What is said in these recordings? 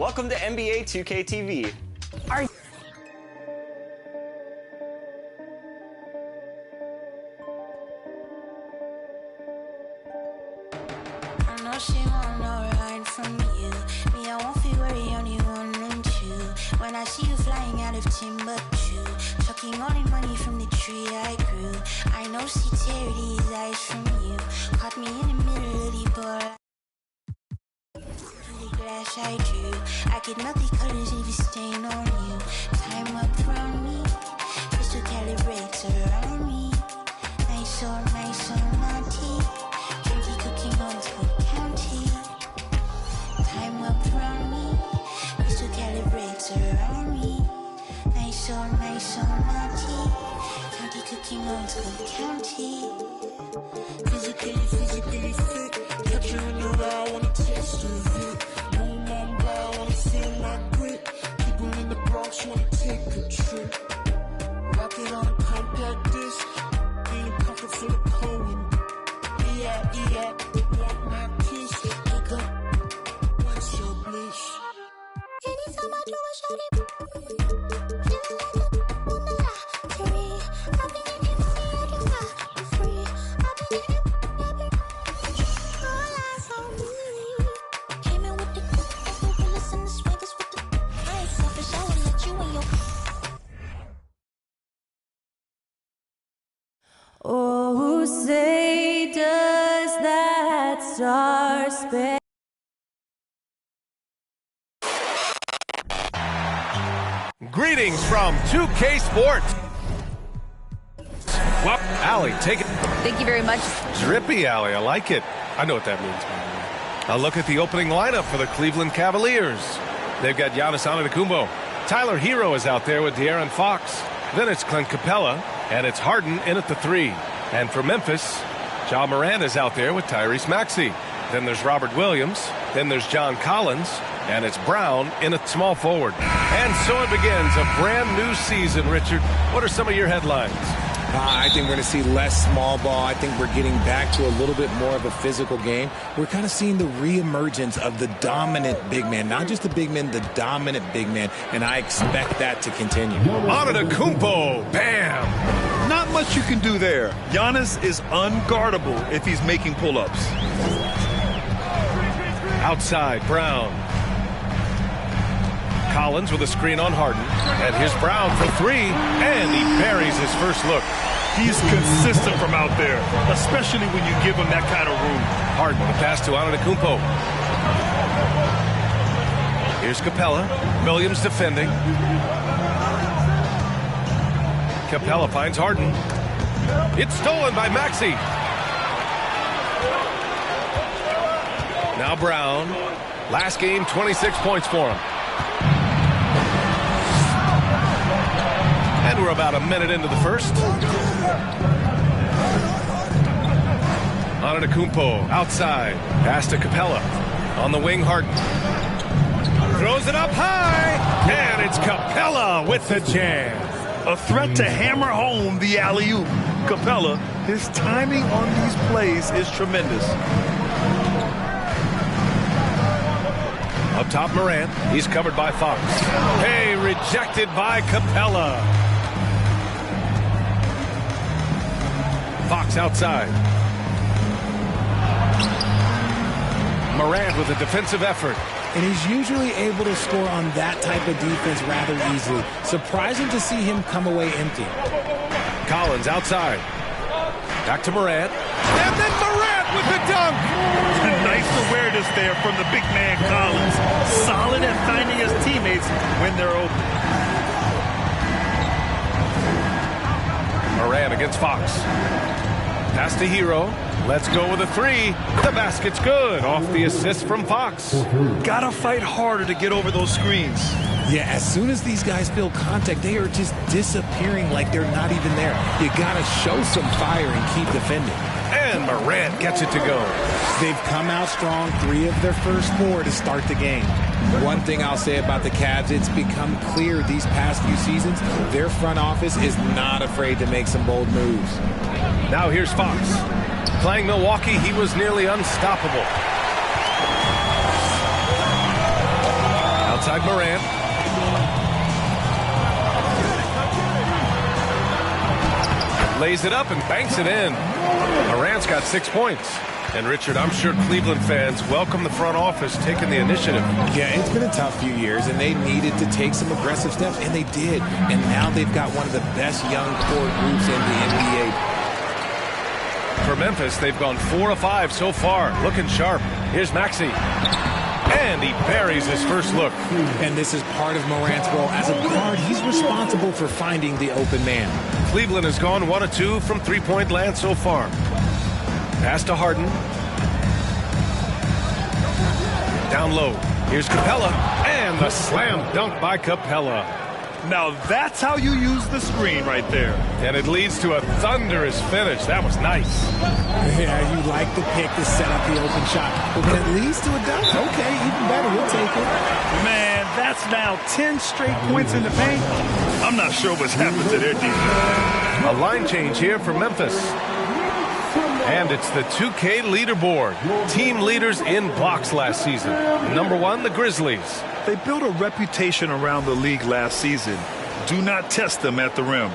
Welcome to NBA2K TV. Are I know she want no ride from you. Me, I won't feel worry, only one and two. When I see you flying out of Timbuktu, chucking all the money from the tree I grew. I know she tear these eyes from you. Caught me in the middle of the bar. The glass I drew, I could melt the colors if you stain on you. Time up around me, crystal calibrates around me. Nice or naughty. Candy cooking on Cook County. Time up around me, crystal calibrates around me. Nice or naughty. Candy cooking on Cook County. Physically fit. Catch you in your eye, wanna taste of it. Boom, I'm blind, wanna feel my grit. People in the Bronx wanna take a trip. Rock it on a compact disc. In a pocket full of coin. Yeah, want my kiss. Pick up, what's your bliss? Anytime I do a shawty, feeling like a wonderla. Terry, I've been getting money, I can fly for free. I've been getting, all eyes on me. Came in with the gorillas and the swaggers with the. I ain't selfish, I will let you in your. Oh, say does that star-spangled Greetings from 2K Sports. Well, Allie, take it. Thank you very much. Drippy Allie, I like it. I know what that means, by the way. A look at the opening lineup for the Cleveland Cavaliers. They've got Giannis Antetokounmpo. Tyler Hero is out there with De'Aaron Fox. Then it's Clint Capella, and it's Harden in at the 3. And for Memphis, Ja Morant is out there with Tyrese Maxey. Then there's Robert Williams. Then there's John Collins. And it's Brown in at small forward. And so it begins a brand new season, Richard. What are some of your headlines? I think we're going to see less small ball. I think we're getting back to a little bit more of a physical game. We're kind of seeing the reemergence of the dominant big man. Not just the big man, the dominant big man. And I expect that to continue. Antetokounmpo, bam! Not much you can do there. Giannis is unguardable if he's making pull-ups. Outside, Brown. Collins with a screen on Harden. And here's Brown for 3. And he buries his first look. He's consistent from out there, especially when you give him that kind of room. Harden, the pass to Antetokounmpo. Here's Capella. Williams defending. Capella finds Harden. It's stolen by Maxey. Now Brown. Last game, 26 points for him. And we're about a minute into the first. Antetokounmpo outside. Pass to Capella. On the wing, Harden. Throws it up high. And it's Capella with the jam. A threat to hammer home the alley-oop. Capella, his timing on these plays is tremendous. Up top, Morant. He's covered by Fox. Hey, rejected by Capella. Fox outside. Morant with a defensive effort. And he's usually able to score on that type of defense rather easily. Surprising to see him come away empty. Collins outside. Back to Morant. And then Morant with the dunk. Nice awareness there from the big man Collins. Solid at finding his teammates when they're open. Morant against Fox. Pass to Hero. Let's go with a 3. The basket's good. Off the assist from Fox. Gotta fight harder to get over those screens. Yeah, as soon as these guys feel contact, they are just disappearing like they're not even there. You gotta show some fire and keep defending. And Morant gets it to go. They've come out strong, 3 of their first 4 to start the game. One thing I'll say about the Cavs, it's become clear these past few seasons, their front office is not afraid to make some bold moves. Now here's Fox. Playing Milwaukee, he was nearly unstoppable. outside Morant. Lays it up and banks it in. Morant's got 6 points. And Richard, I'm sure Cleveland fans welcome the front office taking the initiative. Yeah, it's been a tough few years, and they needed to take some aggressive steps, and they did. And now they've got one of the best young core groups in the NBA. For Memphis, they've gone 4 of 5 so far. Looking sharp. Here's Maxey. And he buries his first look. And this is part of Morant's role. As a guard, he's responsible for finding the open man. Cleveland has gone 1 of 2 from three-point land so far. Pass to Harden. Down low. Here's Capella. And the slam dunk by Capella. Now that's how you use the screen right there. And it leads to a thunderous finish. That was nice. Yeah, you like the pick to set up the open shot. But when it leads to a dunk, okay, even better. We'll take it. Man, that's now 10 straight points in the paint. I'm not sure what's happened to their defense. A line change here for Memphis. And it's the 2K leaderboard. Team leaders in blocks last season. Number 1, the Grizzlies. They built a reputation around the league last season. Do not test them at the rim.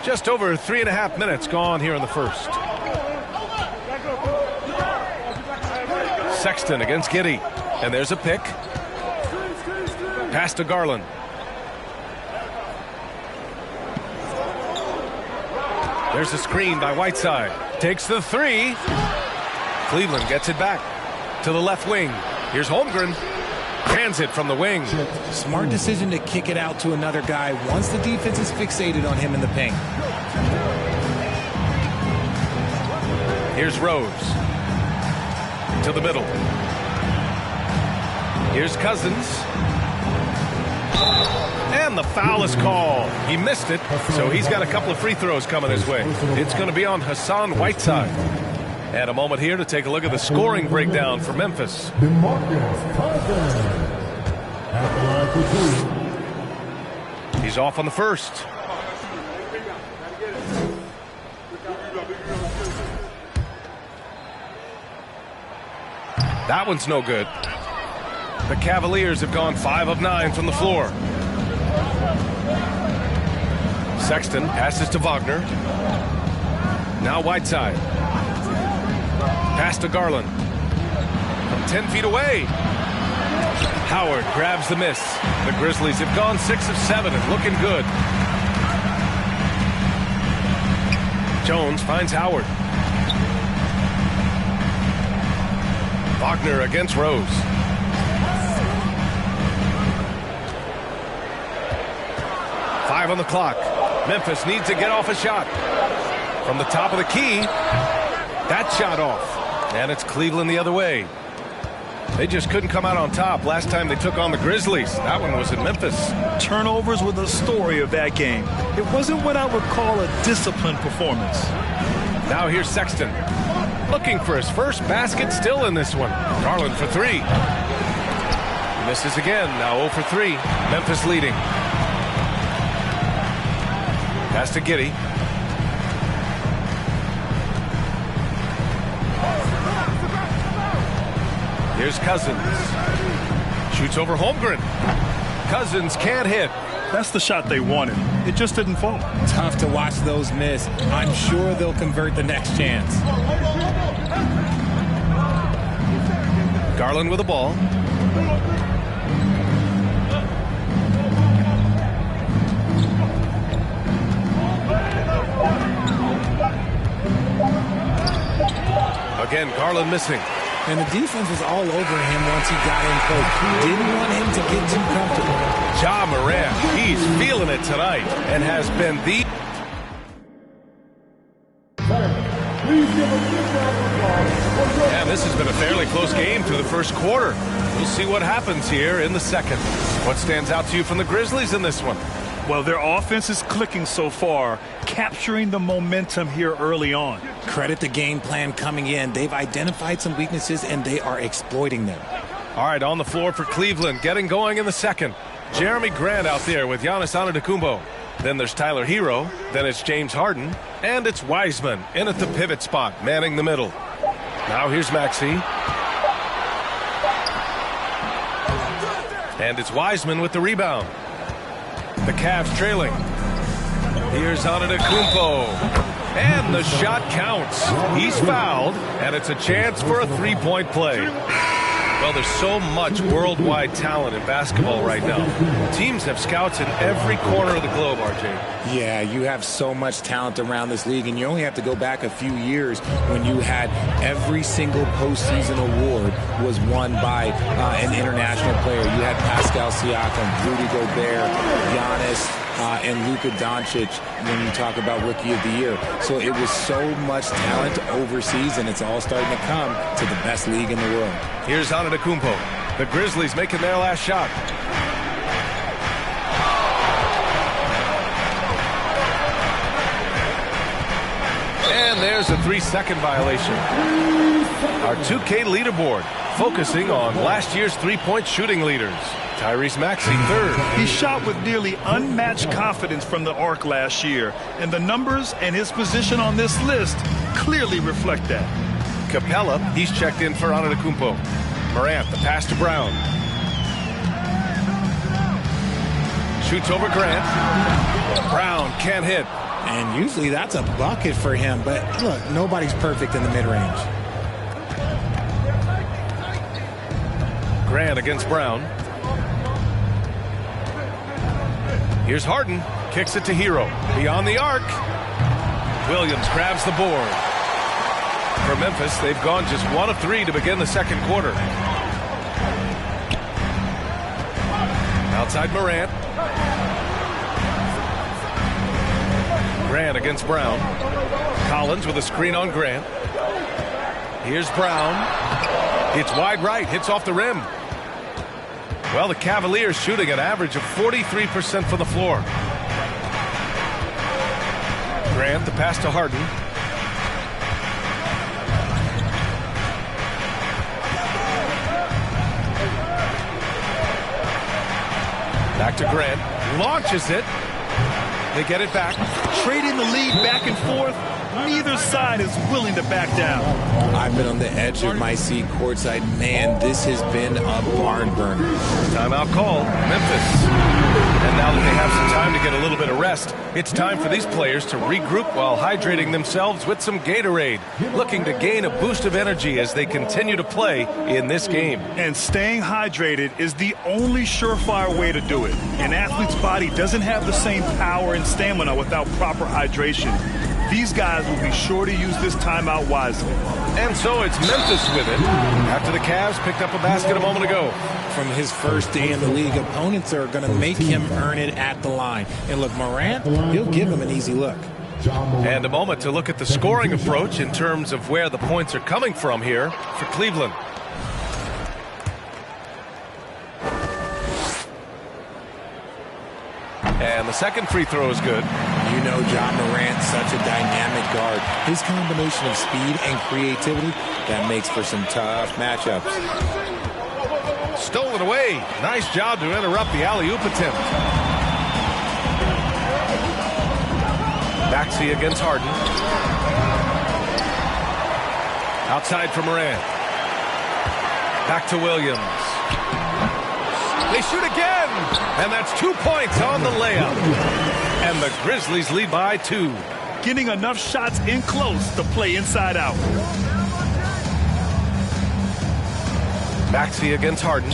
Just over 3.5 minutes gone here in the first. Sexton against Giddey. And there's a pick. Pass to Garland. There's a screen by Whiteside. Takes the 3. Cleveland gets it back to the left wing. Here's Holmgren. Hands it from the wing. Smart decision to kick it out to another guy once the defense is fixated on him in the paint. Here's Rose. To the middle. Here's Cousins. And the foul is called. He missed it, so he's got a couple of free throws coming his way. It's going to be on Hassan Whiteside. And a moment here to take a look at the scoring breakdown for Memphis. He's off on the first. That one's no good. The Cavaliers have gone 5 of 9 from the floor. Sexton passes to Wagner. Now Whiteside. Pass to Garland. From 10 feet away. Howard grabs the miss. The Grizzlies have gone 6 of 7 and looking good. Jones finds Howard. Wagner against Rose. Five on the clock. Memphis needs to get off a shot. From the top of the key. That shot off. And it's Cleveland the other way. They just couldn't come out on top last time they took on the Grizzlies. That one was in Memphis. Turnovers were the story of that game. It wasn't what I would call a disciplined performance. Now here's Sexton. Looking for his first basket, still in this one. Garland for 3. Misses again, now 0 for 3. Memphis leading. Pass to Giddey. Here's Cousins. Shoots over Holmgren. Cousins can't hit. That's the shot they wanted. It just didn't fall. Tough to watch those miss. I'm sure they'll convert the next chance. Garland with the ball. Again, Garland missing. And the defense was all over him once he got in close. Didn't want him to get too comfortable. Ja Morant, he's feeling it tonight and has been the... And this has been a fairly close game through the first quarter. We'll see what happens here in the second. What stands out to you from the Grizzlies in this one? Well, their offense is clicking so far, capturing the momentum here early on. Credit the game plan coming in. They've identified some weaknesses, and they are exploiting them. All right, on the floor for Cleveland, getting going in the second. Jeremy Grant out there with Giannis Antetokounmpo. Then there's Tyler Hero. Then it's James Harden. And it's Wiseman in at the pivot spot, manning the middle. Now here's Maxey. And it's Wiseman with the rebound. The Cavs trailing. Here's Antetokounmpo. And the shot counts. He's fouled, and it's a chance for a three-point play. Well, there's so much worldwide talent in basketball right now. Teams have scouts in every corner of the globe, RJ. Yeah, you have so much talent around this league, and you only have to go back a few years when you had every single postseason award was won by an international player. You had Pascal Siakam, Rudy Gobert, Giannis, and Luka Doncic when you talk about Rookie of the Year. So it was so much talent overseas, and it's all starting to come to the best league in the world. Here's Antetokounmpo. The Grizzlies making their last shot. And there's a 3-second violation. Our 2K leaderboard focusing on last year's three-point shooting leaders. Tyrese Maxey, third. He shot with nearly unmatched confidence from the arc last year, and the numbers and his position on this list clearly reflect that. Capella, he's checked in for Antetokounmpo. Morant, the pass to Brown. Shoots over Grant. Brown can't hit. And usually that's a bucket for him, but look, nobody's perfect in the mid-range. Grant against Brown. Here's Harden. Kicks it to Hero. Beyond the arc. Williams grabs the board. For Memphis, they've gone just 1 of 3 to begin the second quarter. Outside Morant. Grant against Brown. Collins with a screen on Grant. Here's Brown. It's wide right. Hits off the rim. Well, the Cavaliers shooting an average of 43% from the floor. Grant, the pass to Harden. Back to Grant. Launches it. They get it back. Trading the lead back and forth, neither side is willing to back down. I've been on the edge of my seat courtside. Man, this has been a barn burner. Timeout call, Memphis. And now that they have some time to get a little bit of rest, it's time for these players to regroup while hydrating themselves with some Gatorade, looking to gain a boost of energy as they continue to play in this game. And staying hydrated is the only surefire way to do it. An athlete's body doesn't have the same power and stamina without proper hydration. These guys will be sure to use this timeout wisely. And so it's Memphis with it after the Cavs picked up a basket a moment ago. From his first day in the league, opponents are going to make him earn it at the line. And look, Morant, he'll give him an easy look. And a moment to look at the scoring approach in terms of where the points are coming from here for Cleveland. And the second free throw is good. You know John Morant, such a dynamic guard. His combination of speed and creativity, that makes for some tough matchups. Stolen away. Nice job to interrupt the alley-oop attempt. Maxey against Harden. Outside for Morant. Back to Williams. They shoot again, and that's 2 points on the layup. And the Grizzlies lead by 2. Getting enough shots in close to play inside out. Maxey against Harden.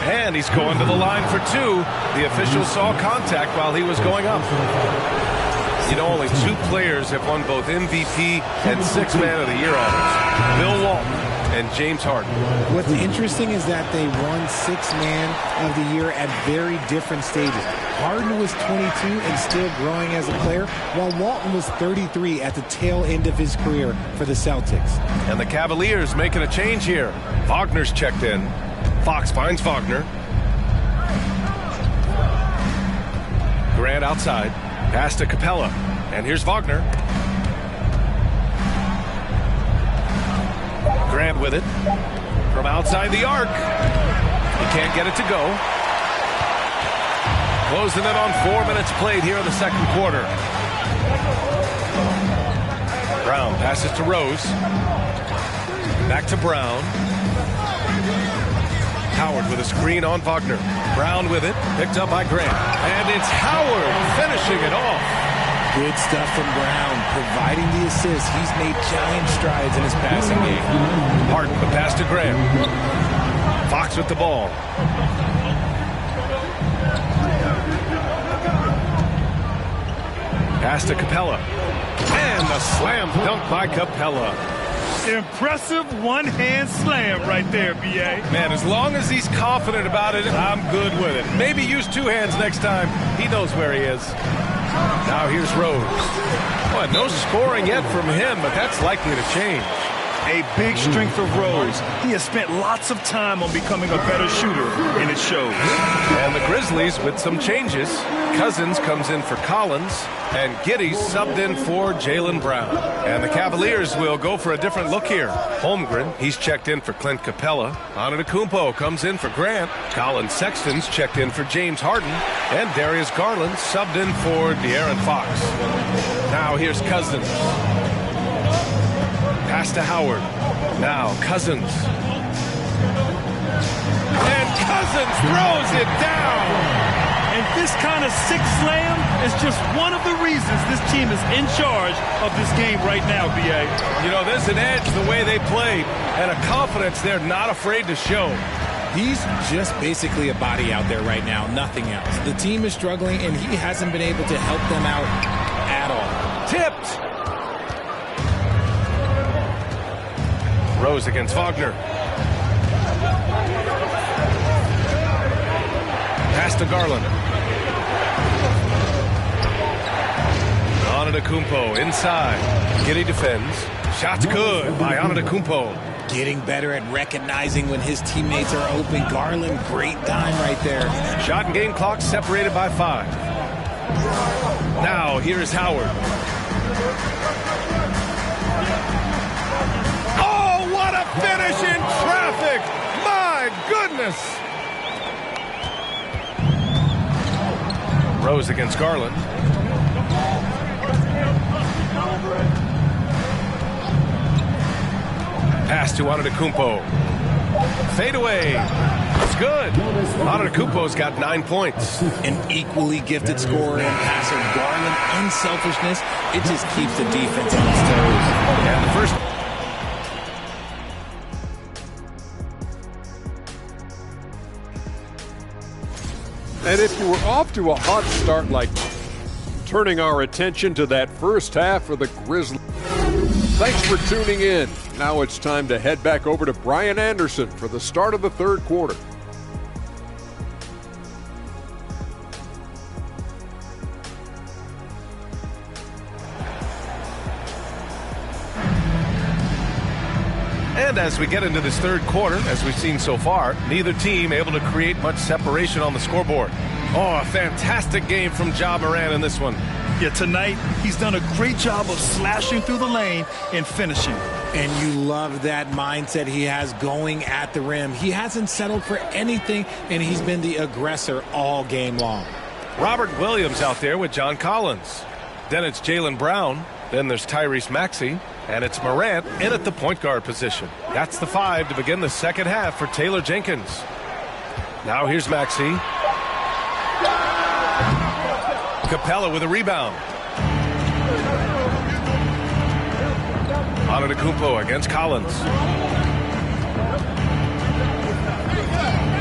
And he's going to the line for 2. The official saw contact while he was going up. You know, only 2 players have won both MVP and Sixth Man of the Year honors. Bill Walton and James Harden. What's interesting is that they won Sixth Man of the Year at very different stages. Harden was 22 and still growing as a player, while Walton was 33 at the tail end of his career for the Celtics. And the Cavaliers making a change here. Wagner's checked in. Fox finds Wagner. Grant outside. Pass to Capella. And here's Wagner. Grant with it. From outside the arc. He can't get it to go. Closing in on 4 minutes played here in the second quarter. Brown passes to Rose. Back to Brown. Howard with a screen on Wagner. Brown with it, picked up by Grant. And it's Howard finishing it off. Good stuff from Brown, providing the assist. He's made giant strides in his passing game. Harden, the pass to Grant. Fox with the ball. Pass to Capella. And the slam dunk by Capella. Impressive one-hand slam right there, B.A. Man, as long as he's confident about it, I'm good with it. Maybe use two hands next time. He knows where he is. Now here's Rose. Well, no scoring yet from him, but that's likely to change. A big strength of Rose. He has spent lots of time on becoming a better shooter, and it shows. And the Grizzlies with some changes. Cousins comes in for Collins, and Giddey's subbed in for Jaylen Brown. And the Cavaliers will go for a different look here. Holmgren, he's checked in for Clint Capella. Antetokounmpo comes in for Grant. Colin Sexton's checked in for James Harden. And Darius Garland subbed in for De'Aaron Fox. Now here's Cousins. Pass to Howard. Now Cousins. And Cousins throws it down. And this kind of sick slam is just one of the reasons this team is in charge of this game right now, B.A. You know, there's an edge the way they play and a confidence they're not afraid to show. He's just basically a body out there right now, nothing else. The team is struggling, and he hasn't been able to help them out at all. Tipped. Rose against Wagner. Pass to Garland. Antetokounmpo inside. Giddey defends. Shot's good by Antetokounmpo. Getting better at recognizing when his teammates are open. Garland, great dime right there. Shot and game clock separated by 5. Now here's Howard. Oh, what a finish in traffic! My goodness! Rose against Garland. Pass to Antetokounmpo. Fade away. It's good. Antetokounmpo's got 9 points. An equally gifted scorer and passer. Garland, unselfishness. It just keeps the defense on its toes. And the first. And if you were off to a hot start like turning our attention to that first half of the Grizzlies. Thanks for tuning in. Now it's time to head back over to Brian Anderson for the start of the third quarter. And as we get into this third quarter, as we've seen so far, neither team able to create much separation on the scoreboard. Oh, a fantastic game from Ja Morant in this one. Yeah, tonight he's done a great job of slashing through the lane and finishing. And you love that mindset he has going at the rim. He hasn't settled for anything, and he's been the aggressor all game long. Robert Williams out there with John Collins. Then it's Jaylen Brown. Then there's Tyrese Maxey. And it's Morant in at the point guard position. That's the 5 to begin the second half for Taylor Jenkins. Now here's Maxey. Capella with a rebound. Antetokounmpo against Collins.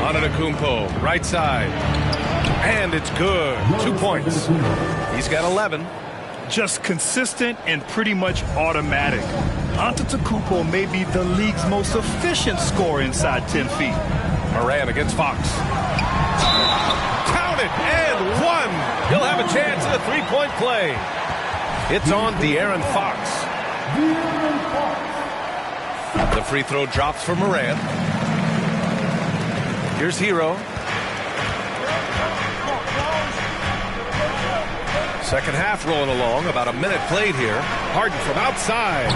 Antetokounmpo, right side. And it's good. 2 points. He's got 11. Just consistent and pretty much automatic. Antetokounmpo may be the league's most efficient scorer inside 10 feet. Morant against Fox. Count it, and 1. He'll have a chance at a three-point play. It's on De'Aaron Fox. The free throw drops for Morant. Here's Hero. Second half rolling along, about a minute played here. Harden from outside.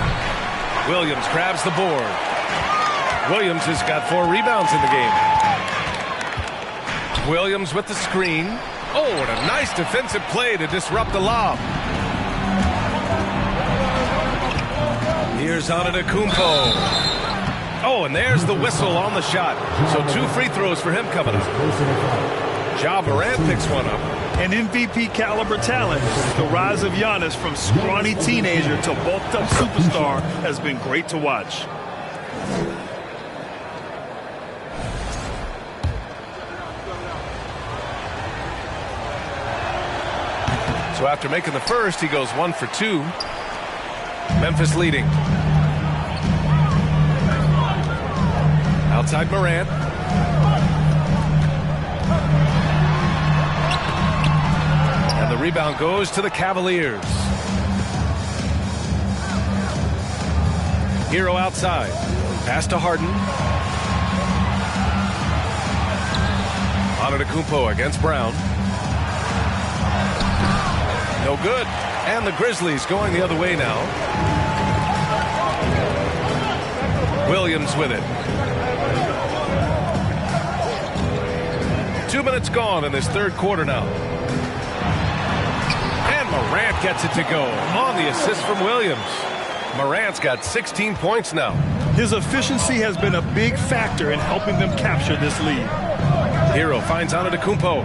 Williams grabs the board. Williams has got 4 rebounds in the game. Williams with the screen. Oh, and a nice defensive play to disrupt the lob. Here's Antetokounmpo. Oh, and there's the whistle on the shot. So 2 free throws for him coming up. Ja Morant picks one up. An MVP caliber talent. The rise of Giannis from scrawny teenager to bulked up superstar has been great to watch. So after making the first, he goes 1 for 2. Memphis leading. Outside Morant. And the rebound goes to the Cavaliers. Hero outside. Pass to Harden. Antetokounmpo against Brown. No good. And the Grizzlies going the other way now. Williams with it. 2 minutes gone in this third quarter now. And Morant gets it to go on the assist from Williams. Morant's got 16 points now. His efficiency has been a big factor in helping them capture this lead. Hero finds Antetokounmpo.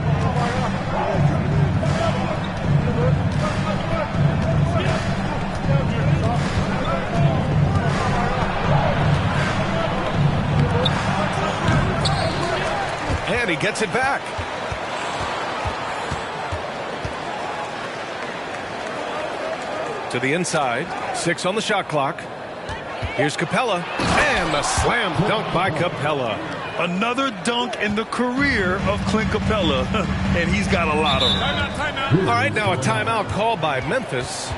And he gets it back. To the inside. 6 on the shot clock. Here's Capella. And the slam dunk by Capella. Another dunk in the career of Clint Capella. And he's got a lot of them. All right, now a timeout called by Memphis.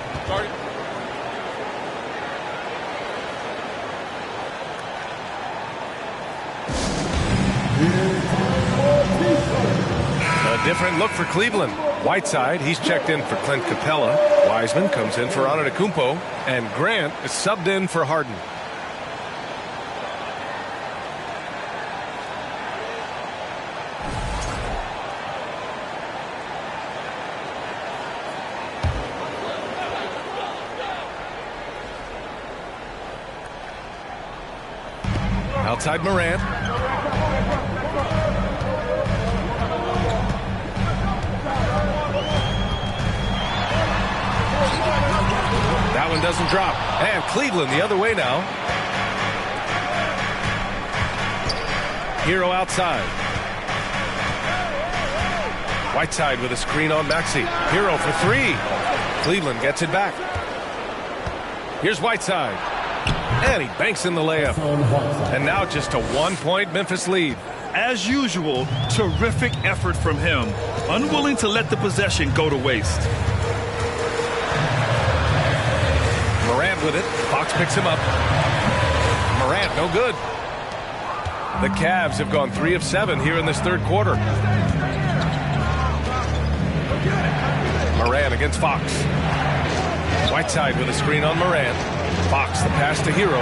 A different look for Cleveland. Whiteside, he's checked in for Clint Capella. Wiseman comes in for Antetokounmpo. And Grant is subbed in for Harden. Outside Morant. That one doesn't drop. And Cleveland the other way now. Hero outside. Whiteside with a screen on Maxey. Hero for 3. Cleveland gets it back. Here's Whiteside. And he banks in the layup. And now just a 1-point Memphis lead. As usual, terrific effort from him. Unwilling to let the possession go to waste. Morant with it. Fox picks him up. Morant, no good. The Cavs have gone 3 of 7 here in this third quarter. Morant against Fox. Whiteside with a screen on Morant. Fox, the pass to Hero.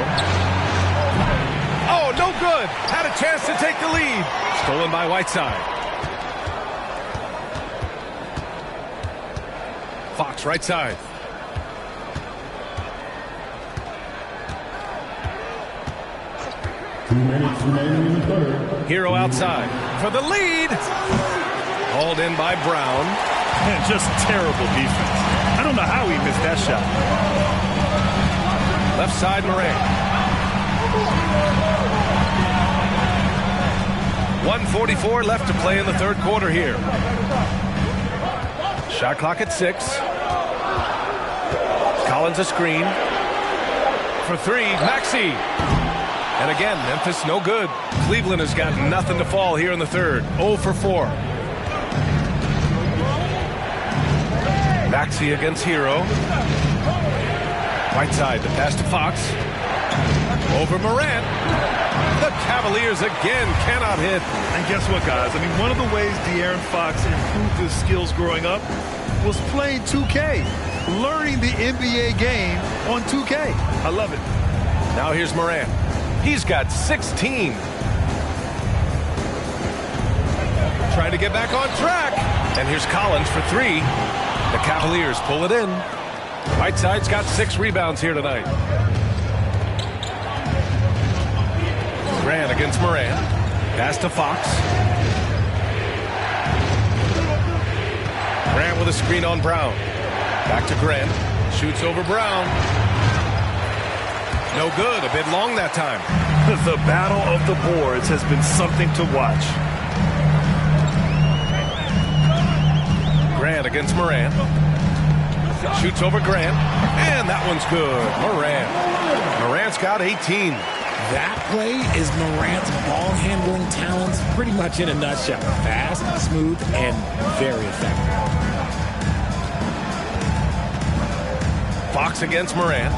Oh, no good. Had a chance to take the lead. Stolen by Whiteside. Fox right side. Hero outside for the lead. Hauled in by Brown. Man, just terrible defense. I don't know how he missed that shot. Left side Morant. 1:44 left to play in the third quarter here. Shot clock at 6. Collins a screen. For 3, Maxey. And again, Memphis no good. Cleveland has got nothing to fall here in the third. 0 for 4. Maxey against Hero. Whiteside, the pass to Fox. Over Morant. The Cavaliers again cannot hit. And guess what, guys? I mean, one of the ways De'Aaron Fox improved his skills growing up was playing 2K. Learning the NBA game on 2K. I love it. Now here's Morant. He's got 16. trying to get back on track. And here's Collins for three. The Cavaliers pull it in. Whiteside's got 6 rebounds here tonight. Grant against Moran. Pass to Fox. Grant with a screen on Brown. Back to Grant. Shoots over Brown. No good. A bit long that time. The battle of the boards has been something to watch. Grant against Moran. Shoots over Grant. And that one's good. Moran. Morant's got 18. That play is Morant's ball handling talents pretty much in a nutshell. Fast, smooth, and very effective. Fox against Moran.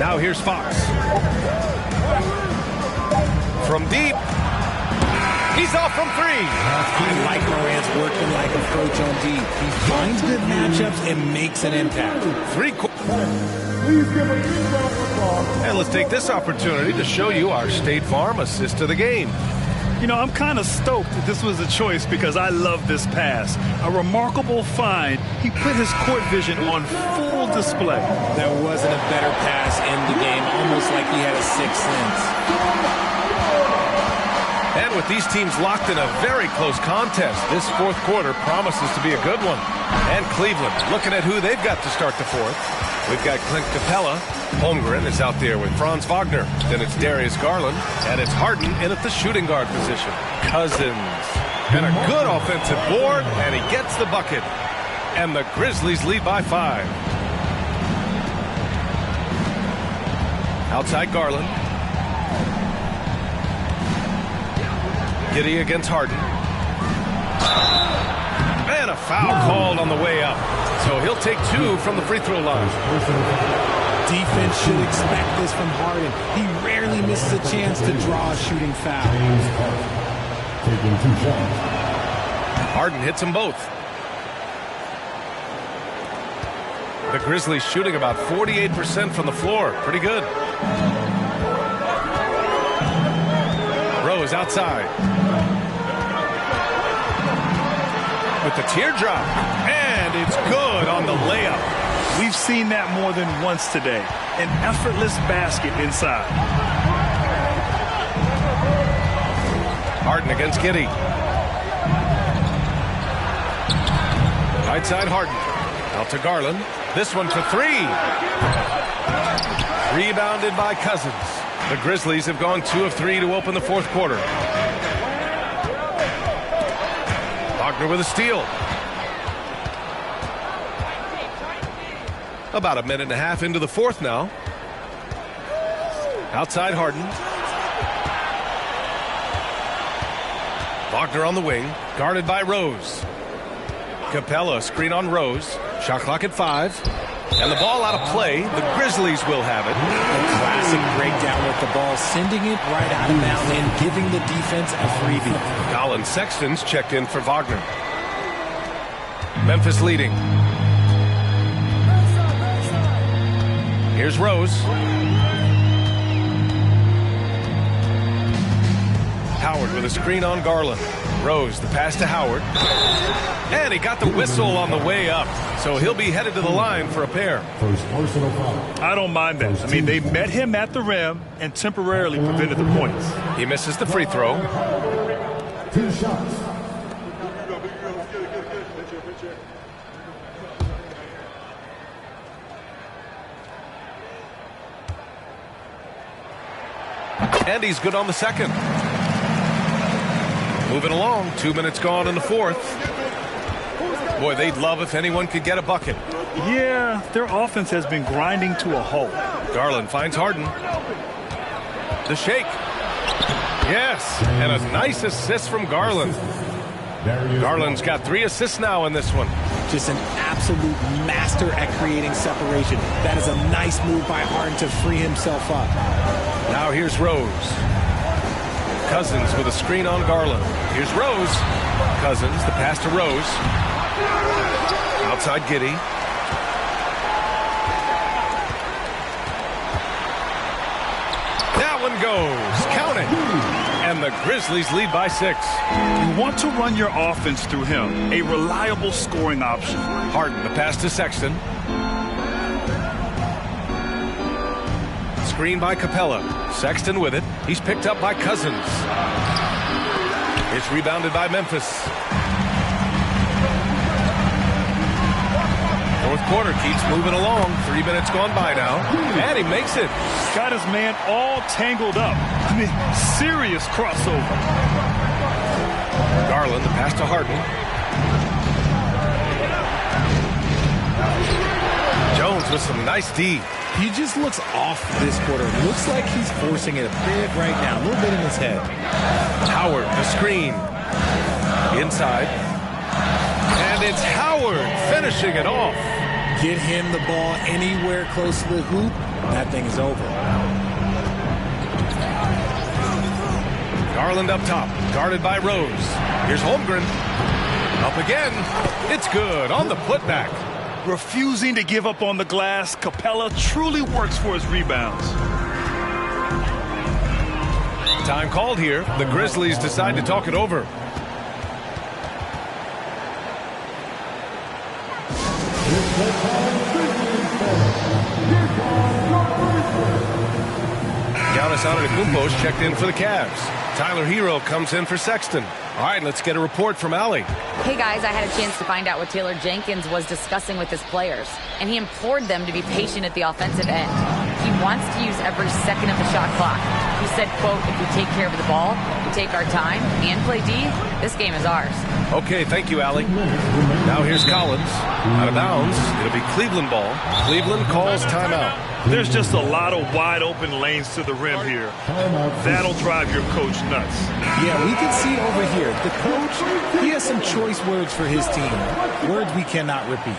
Now here's Fox. From deep. He's off from 3. I like Moran's workman-like approach on deep. He finds good matchups and makes an impact. And let's take this opportunity to show you our State Farm assist of the game. You know, I'm kind of stoked that this was a choice because I love this pass. A remarkable find. He put his court vision on full display. There wasn't a better pass in the game, almost like he had a sixth sense. And with these teams locked in a very close contest, this fourth quarter promises to be a good one. And Cleveland, looking at who they've got to start the fourth. We've got Clint Capella. Holmgren is out there with Franz Wagner. Then it's Darius Garland. And it's Harden in at the shooting guard position. Cousins. And a good offensive board. And he gets the bucket. And the Grizzlies lead by 5. Outside Garland. Giddey against Harden. And a foul called on the way up. So he'll take 2 from the free throw line. Defense should expect this from Harden. He rarely misses a chance to draw a shooting foul. Harden hits them both. The Grizzlies shooting about 48% from the floor. Pretty good. Rose outside. With the teardrop. And it's good on the layup. We've seen that more than once today. An effortless basket inside. Harden against Giddey. Right side Harden. Out to Garland. This one for 3. Rebounded by Cousins. The Grizzlies have gone 2 of 3 to open the fourth quarter. Wagner with a steal. About a minute and a half into the fourth now. Outside Harden. Wagner on the wing, guarded by Rose. Capella screen on Rose. Shot clock at 5. And the ball out of play. The Grizzlies will have it. A classic breakdown with the ball, sending it right out of bounds and giving the defense a freebie. Colin Sexton's checked in for Wagner. Memphis leading. Here's Rose. Howard with a screen on Garland. Rose, the pass to Howard. And he got the whistle on the way up. So he'll be headed to the line for a pair. I don't mind that. I mean, they met him at the rim and temporarily prevented the points. He misses the free throw. 2 shots. And he's good on the second. Moving along, 2 minutes gone in the fourth. Boy, they'd love if anyone could get a bucket. Yeah, their offense has been grinding to a halt. Garland finds Harden. The shake. Yes, and a nice assist from Garland. Garland's got 3 assists now in this one. Just an absolute master at creating separation. That is a nice move by Harden to free himself up. Now here's Rose. Cousins with a screen on Garland. Here's Rose. Cousins, the pass to Rose. Outside Giddey. That one goes. Count it. And the Grizzlies lead by 6. You want to run your offense through him, a reliable scoring option. Harden, the pass to Sexton. Screen by Capella. Sexton with it. He's picked up by Cousins. It's rebounded by Memphis. Fourth quarter keeps moving along. 3 minutes gone by now. And he makes it. Got his man all tangled up. I mean, serious crossover. Garland, the pass to Harden. Jones with some nice D. He just looks off this quarter. Looks like he's forcing it a bit right now. A little bit in his head. Howard, the screen. Inside. And it's Howard finishing it off. Get him the ball anywhere close to the hoop, that thing is over. Garland up top, guarded by Rose. Here's Holmgren. Up again. It's good on the putback. Refusing to give up on the glass, Capella truly works for his rebounds. Time called here. The Grizzlies decide to talk it over. Giannis Antetokounmpo's checked in for the Cavs. Tyler Hero comes in for Sexton. All right, let's get a report from Allie. Hey guys, I had a chance to find out what Taylor Jenkins was discussing with his players, and he implored them to be patient at the offensive end. He wants to use every second of the shot clock. He said, quote, if we take care of the ball, we take our time, and play D, this game is ours. Okay, thank you, Allie. Now here's Collins. Out of bounds. It'll be Cleveland ball. Cleveland calls timeout. There's just a lot of wide open lanes to the rim here. That'll drive your coach nuts. Yeah, we can see over here, the coach, he has some choice words for his team. Words we cannot repeat.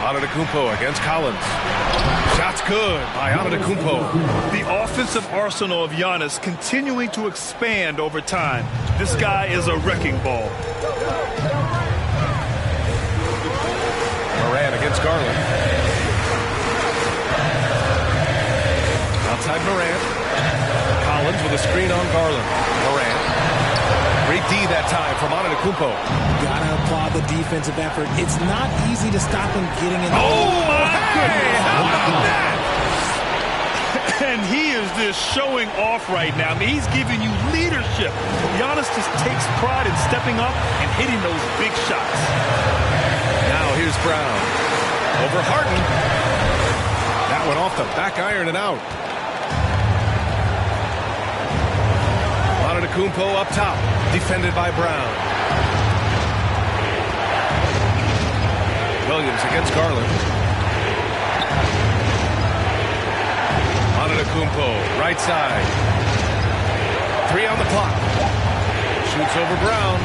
Antetokounmpo against Collins. Shot's good by Antetokounmpo. The offensive arsenal of Giannis continuing to expand over time. This guy is a wrecking ball. Morant against Garland. Outside Morant. Collins with a screen on Garland. Morant. Great D that time from Antetokounmpo. Gotta applaud the defensive effort. It's not easy to stop him getting in. Oh, my goodness! How about that? And he is just showing off right now. I mean, he's giving you leadership. Giannis just takes pride in stepping up and hitting those big shots. Now here's Brown. Over Harden. That went off the back iron and out. Antetokounmpo up top. Defended by Brown. Williams against Garland. Antetokounmpo, right side. 3 on the clock. Shoots over Brown.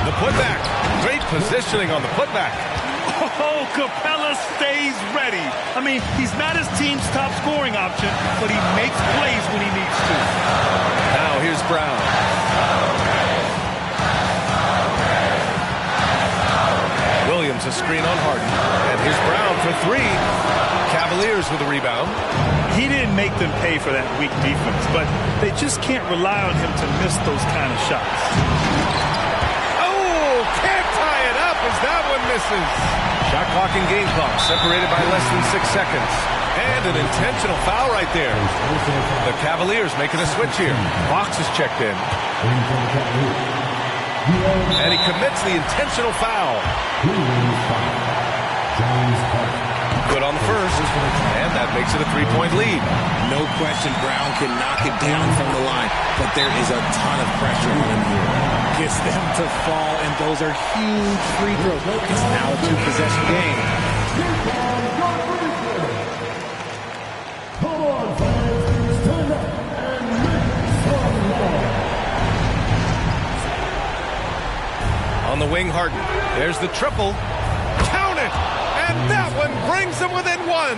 The putback. Great positioning on the putback. Oh, Capella stays ready. I mean, he's not his team's top scoring option, but he makes plays when he needs to. Now here's Brown. Williams a screen on Harden. And here's Brown for 3. Cavaliers with a rebound. He didn't make them pay for that weak defense, but they just can't rely on him to miss those kind of shots. Oh, can't tie it up as that one misses. Shot clock and game clock separated by less than 6 seconds. And an intentional foul right there. The Cavaliers making a switch here. Fox is checked in. And he commits the intentional foul. Good on the first. And that makes it a 3-point lead. No question Brown can knock it down from the line, but there is a ton of pressure on him here. Gets them to fall, and those are huge free throws. It's now a 2-possession game. On the wing, Harden. There's the triple. Count it! And that one brings them within 1.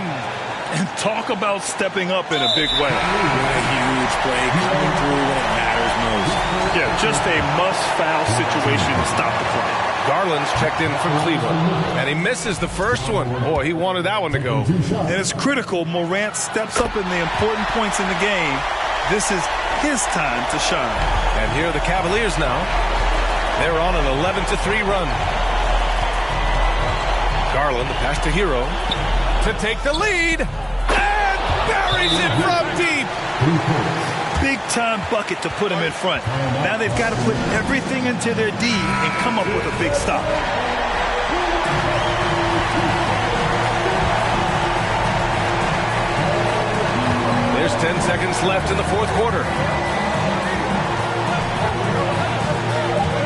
And talk about stepping up in a big way. What a huge play coming through when it matters most. Yeah, just a must-foul situation to stop the clock. Garland's checked in for Cleveland, and he misses the first one. Boy, he wanted that one to go. And it's critical. Morant steps up in the important points in the game. This is his time to shine. And here are the Cavaliers now. They're on an 11-3 run. Garland, the pass to Hero to take the lead, and buries it from deep. Big-time bucket to put him in front. Now they've got to put everything into their D and come up with a big stop. There's 10 seconds left in the fourth quarter.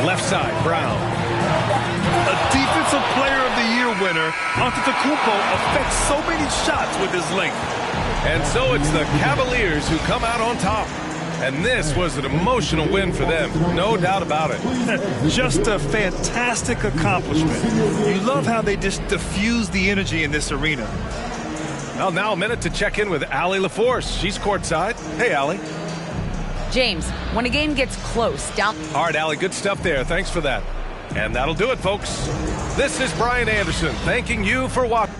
Left side, Brown. A Defensive Player of the Year winner, Antetokounmpo affects so many shots with his length. And so it's the Cavaliers who come out on top. And this was an emotional win for them, no doubt about it. Just a fantastic accomplishment. You love how they just diffuse the energy in this arena. Well, now a minute to check in with Allie LaForce. She's courtside. Hey, Allie. James, when a game gets close, down... All right, Allie, good stuff there. Thanks for that. And that'll do it, folks. This is Brian Anderson thanking you for watching.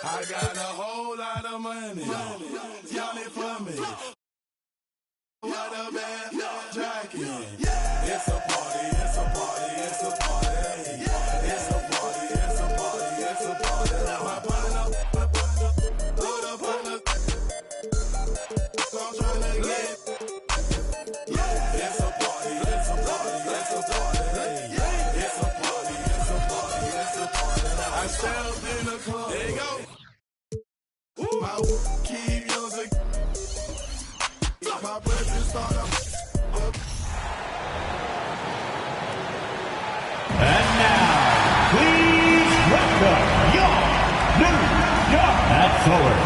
I got a whole lot of money. Y'all it for me. What a bad jacket. It's a party, it's a party, it's a party. It's a party, it's a party, it's a party. Now I put up, put up on the. So I'm trying to get. It's a party, it's a party, it's a party. It's a party, it's a party, it's a party. I stepped in the club. There you go. My keep music. My presence start up. And now, please welcome your New York at forward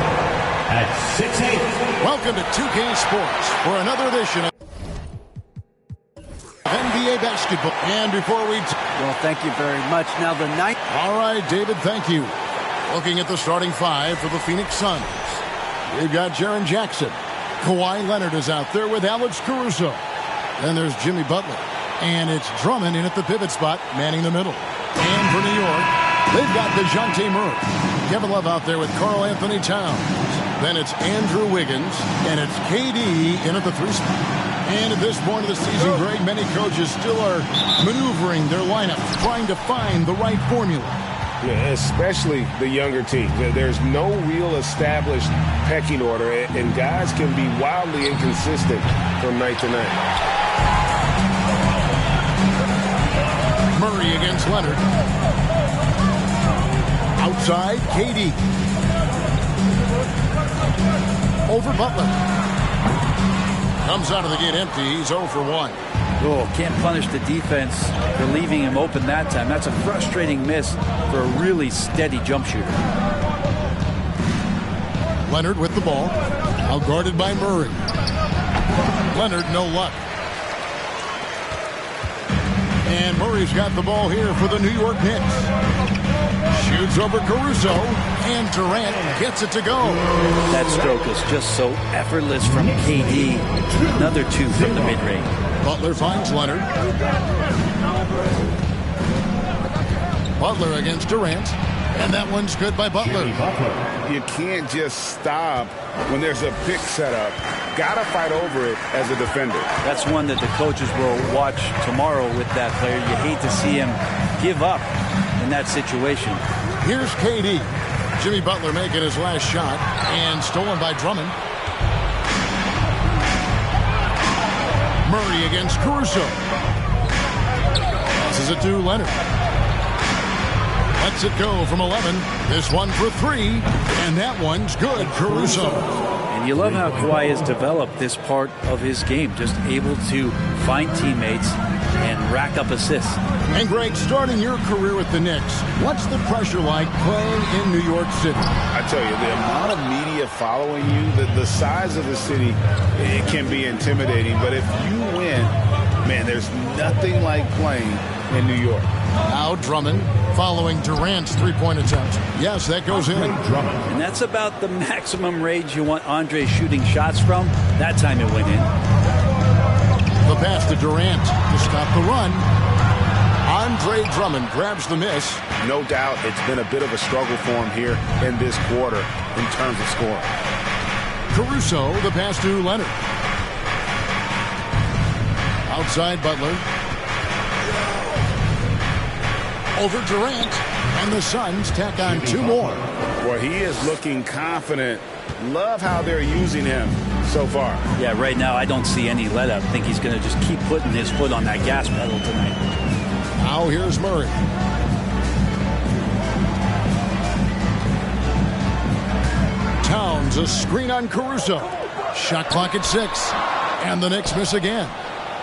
at 6'8". Welcome to 2K Sports for another edition of NBA basketball. And before we... Well, thank you very much. Now the night... All right, David, thank you. Looking at the starting five for the Phoenix Suns. We've got Jaren Jackson. Kawhi Leonard is out there with Alex Caruso. Then there's Jimmy Butler. And it's Drummond in at the pivot spot, manning the middle. And for New York, they've got DeJounte Murray. Kevin Love out there with Karl Anthony Towns. Then it's Andrew Wiggins. And it's KD in at the three spot. And at this point of the season, Greg, many coaches still are maneuvering their lineup, trying to find the right formula. Yeah, especially the younger team. There's no real established pecking order, and guys can be wildly inconsistent from night to night. Murray against Leonard. Outside, KD. Over Butler. Comes out of the gate empty. He's 0 for 1. Oh, can't punish the defense for leaving him open that time. That's a frustrating miss for a really steady jump shooter. Leonard with the ball. Out guarded by Murray. Leonard, no luck. And Murray's got the ball here for the New York Knicks. Shoots over Caruso, and Durant gets it to go. That stroke is just so effortless from KD. Another two from the mid-range. Butler finds Leonard. Butler against Durant. And that one's good by Butler. You can't just stop when there's a pick set up. Gotta fight over it as a defender. That's one that the coaches will watch tomorrow with that player. You hate to see him give up in that situation. Here's KD. Jimmy Butler making his last shot, and stolen by Drummond. Murray against Caruso. Passes it to Leonard. Lets it go from 11. This one for three, and that one's good. Caruso. And you love how Kawhi has developed this part of his game, just able to find teammates and rack up assists. And Greg, starting your career with the Knicks, what's the pressure like playing in New York City? I tell you, the amount of media following you, the size of the city, it can be intimidating. But if you win, man, there's nothing like playing in New York. Now Drummond following Durant's three-point attempt. Yes, that goes in. And that's about the maximum range you want Andre shooting shots from. That time it went in. The pass to Durant to stop the run. Andre Drummond grabs the miss. No doubt it's been a bit of a struggle for him here in this quarter in terms of scoring. Caruso, the pass to Leonard. Outside Butler. Over Durant, and the Suns tack on two more. Well, he is looking confident. Love how they're using him so far. Yeah, right now I don't see any let up. I think he's going to just keep putting his foot on that gas pedal tonight. Now here's Murray. Towns, a screen on Caruso. Shot clock at 6, and the Knicks miss again.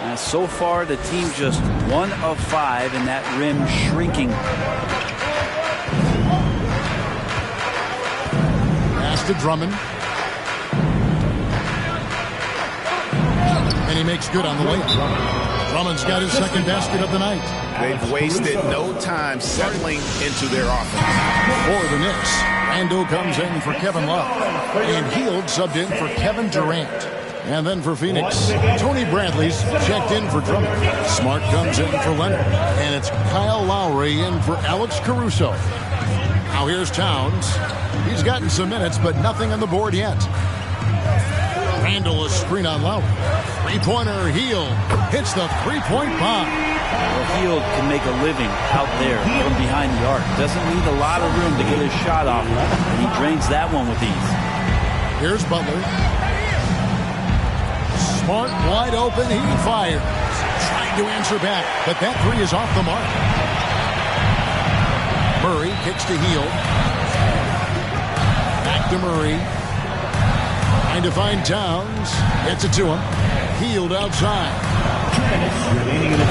And so far, the team just 1 of 5, and that rim shrinking. Pass to Drummond. And he makes good on the layup. Drummond's got his second basket of the night. They've wasted no time settling into their offense. For the Knicks, Randle comes in for Kevin Love. And Hield subbed in for Kevin Durant. And then for Phoenix, Tony Bradley's checked in for Drummond. Smart comes in for Leonard. And it's Kyle Lowry in for Alex Caruso. Now here's Towns. He's gotten some minutes, but nothing on the board yet. Randle a screen on Lowry. Three-pointer, Hield hits the three-point bomb. Well, Hield can make a living out there from behind the arc. Doesn't need a lot of room to get his shot off. And he drains that one with ease. Here's Butler. Smart, wide open, he fires. Trying to answer back, but that three is off the mark. Murray kicks to Hield. Back to Murray. Trying to find Towns. Gets it to him. Hield outside.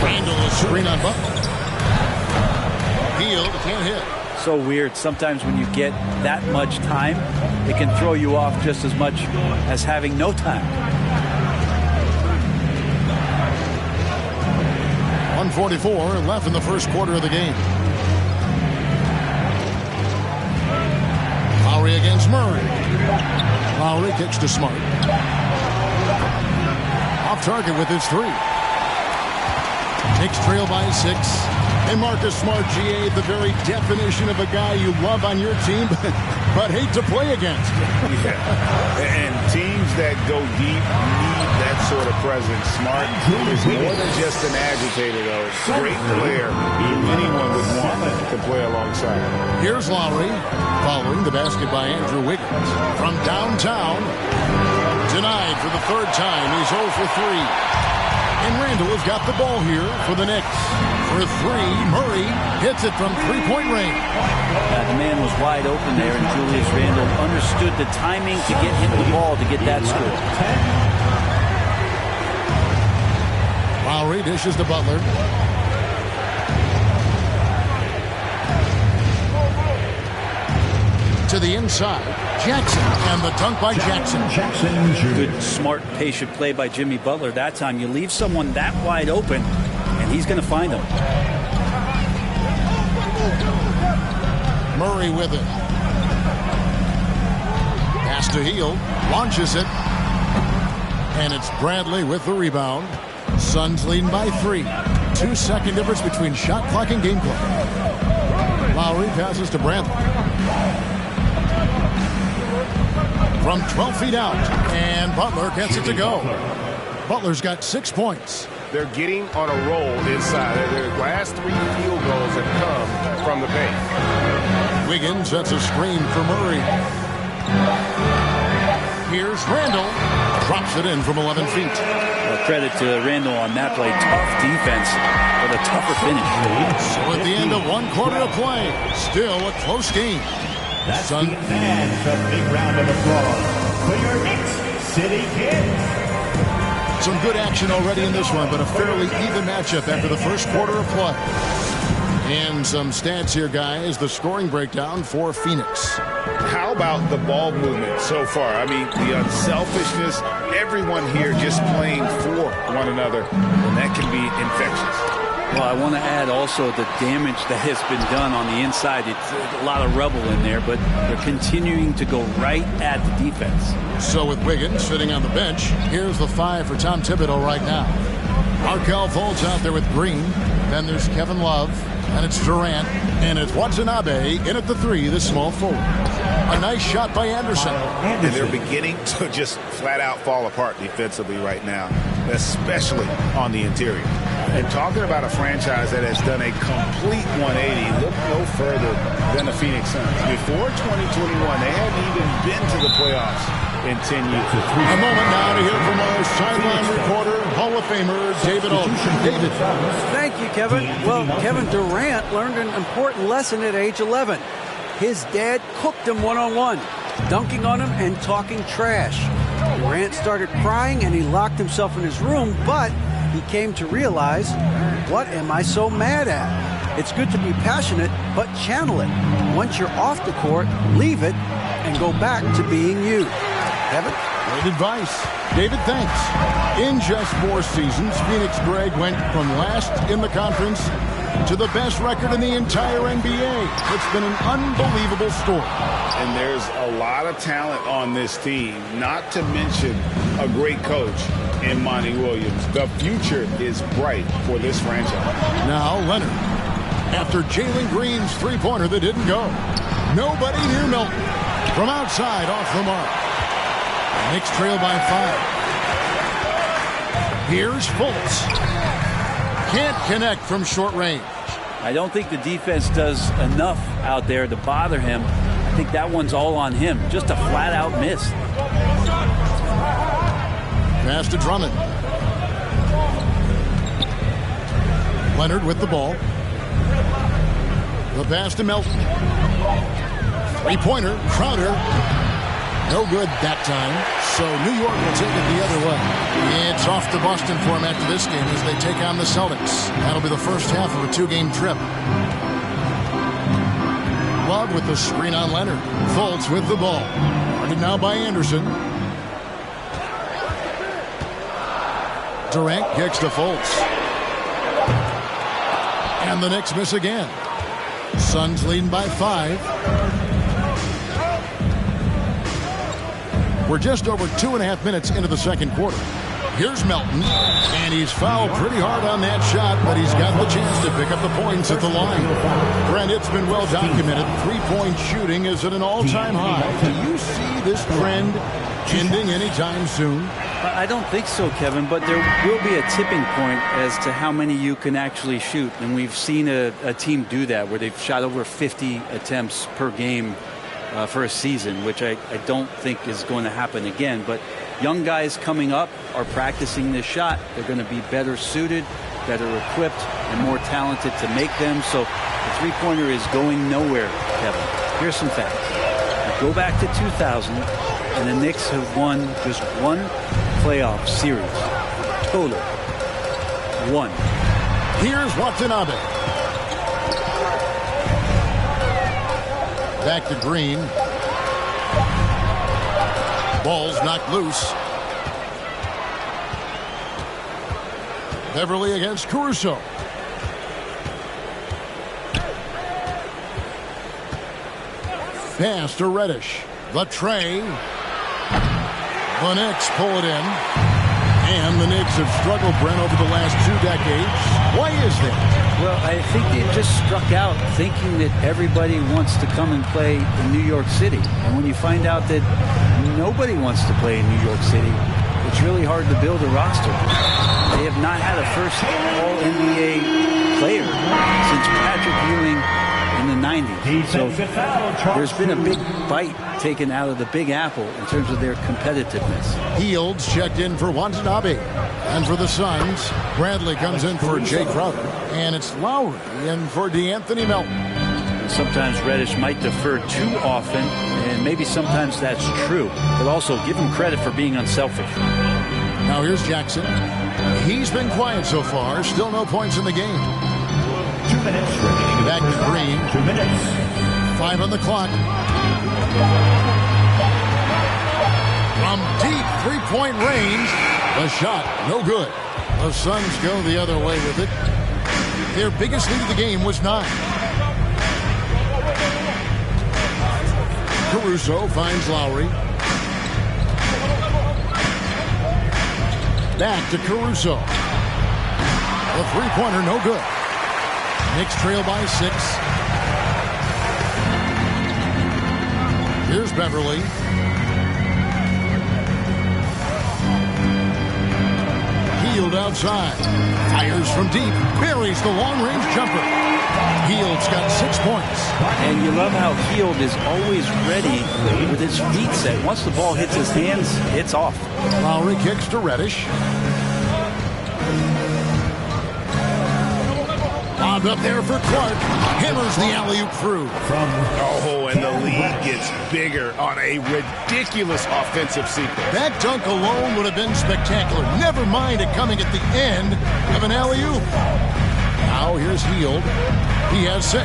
Randle a screen on Butler. Hield can't hit. So weird. Sometimes when you get that much time, it can throw you off just as much as having no time. 1:44 left in the first quarter of the game. Lowry against Murray. Lowry kicks to Smart. Off target with his three. Takes trail by 6. And Marcus Smart, GA, the very definition of a guy you love on your team, but hate to play against. Yeah. And teams that go deep need that sort of presence. Smart is more than just an agitator, though. Great player anyone would want to play alongside. Here's Lowry, following the basket by Andrew Wiggins. From downtown, denied for the third time. He's 0 for 3. And Randle has got the ball here for the Knicks. For 3, Murray hits it from three-point range. The man was wide open there, and Julius Randle understood the timing to get him the ball to get that score. Lowry dishes to Butler. To the inside. Jackson, and the dunk by Jackson. Good, smart, patient play by Jimmy Butler. That time you leave someone that wide open, and he's going to find them. Murray with it. Pass to Hield. Launches it. And it's Bradley with the rebound. Suns leading by 3. 2-second difference between shot clock and game clock. Lowry passes to Bradley. From 12 feet out. And Butler gets it to go. Butler's got 6 points. They're getting on a roll inside. Their last 3 field goals have come from the paint. Wiggins sets a screen for Murray. Here's Randall. Drops it in from 11 feet. Well, credit to Randall on that play. Tough defense with a tougher finish. So at the end of 1 quarter of play, still a close game. That's the end. A big round of applause for your Knicks City Kids. Some good action already in this one, but a fairly even matchup after the first quarter of play. And some stats here, guys. The scoring breakdown for Phoenix. How about the ball movement so far? I mean, the unselfishness, everyone here just playing for one another, and that can be infectious. Well, I want to add also the damage that has been done on the inside. It's a lot of rubble in there, but they're continuing to go right at the defense. So with Wiggins sitting on the bench, here's the 5 for Tom Thibodeau right now. Markelle Fultz out there with Green. Then there's Kevin Love. And it's Durant. And it's Watanabe in at the 3, the small forward. A nice shot by Anderson. And they're beginning to just flat out fall apart defensively right now, especially on the interior. And talking about a franchise that has done a complete 180, look no further than the Phoenix Suns. Before 2021, they hadn't even been to the playoffs in 10 years. A moment now to hear from our sideline reporter, Hall of Famer David Olson. David. Thank you, Kevin. Well, Kevin Durant learned an important lesson at age 11. His dad cooked him one-on-one, dunking on him and talking trash. Durant started crying and he locked himself in his room, but he came to realize, what am I so mad at? It's good to be passionate, but channel it. Once you're off the court, leave it and go back to being you. Kevin? Great advice. David, thanks. In just 4 seasons, Phoenix Greg went from last in the conference to the best record in the entire NBA. It's been an unbelievable story. And there's a lot of talent on this team, not to mention a great coach in Monty Williams. The future is bright for this franchise. Now Leonard, after Jalen Green's 3-pointer that didn't go. Nobody near Milton. From outside, off the mark. Knicks trail by 5. Here's Fultz. Can't connect from short range. I don't think the defense does enough out there to bother him. I think that one's all on him. Just a flat-out miss. Pass to Drummond. Leonard with the ball. The pass to Melton. 3-pointer. Crowder. No good that time. So New York will take it the other way. It's off to Boston for them after this game as they take on the Celtics. That'll be the first half of a 2-game trip. Love with the screen on Leonard. Fultz with the ball. Guarded now by Anderson. Durant kicks to Fultz. And the Knicks miss again. Suns leading by 5. We're just over 2.5 minutes into the second quarter. Here's Melton, and he's fouled pretty hard on that shot, but he's got the chance to pick up the points at the line. Brent, it's been well documented. 3-point shooting is at an all-time high. Do you see this trend ending anytime soon? I don't think so, Kevin, but there will be a tipping point as to how many you can actually shoot. And we've seen a team do that where they've shot over 50 attempts per game for a season, which I don't think is going to happen again. But young guys coming up are practicing this shot. They're going to be better suited, better equipped, and more talented to make them. So the three-pointer is going nowhere, Kevin. Here's some facts. Go back to 2000, and the Knicks have won just one playoff series. Total. One. Here's Watanabe. Back to Green. Ball's knocked loose. Beverly against Caruso. Pass to Reddish. The tray. The Knicks pull it in. And the Knicks have struggled, Brent, over the last 2 decades. Why is that? Well, I think they've just struck out thinking that everybody wants to come and play in New York City. And when you find out that nobody wants to play in New York City, it's really hard to build a roster. They have not had a first All-NBA player since Patrick Ewing in the 90s. So there's been a big bite taken out of the Big Apple in terms of their competitiveness. Fields checked in for Watanabe. And for the Suns, Bradley comes in for Jay Crowder. And it's Lowry in for DeAnthony Melton. And sometimes Reddish might defer too often, and maybe sometimes that's true. But also give him credit for being unselfish. Now here's Jackson. He's been quiet so far. Still no points in the game. 2 minutes remaining. Back to Green. 2 minutes. 5 on the clock. From deep three-point range, the shot no good. The Suns go the other way with it. Their biggest lead of the game was 9. Caruso finds Lowry. Back to Caruso. The three-pointer no good. Knicks trail by 6. Here's Beverly. Hield outside. Fires from deep. Buries the long-range jumper. Hield's got 6 points. And you love how Hield is always ready with his feet set. Once the ball hits his hands, it's off. Lowry kicks to Reddish. Lobbed up there for Clark. Hammers the alley-oop through. Oh, and the lead gets bigger on a ridiculous offensive sequence. That dunk alone would have been spectacular. Never mind it coming at the end of an alley-oop. Now here's Hield. He has 6.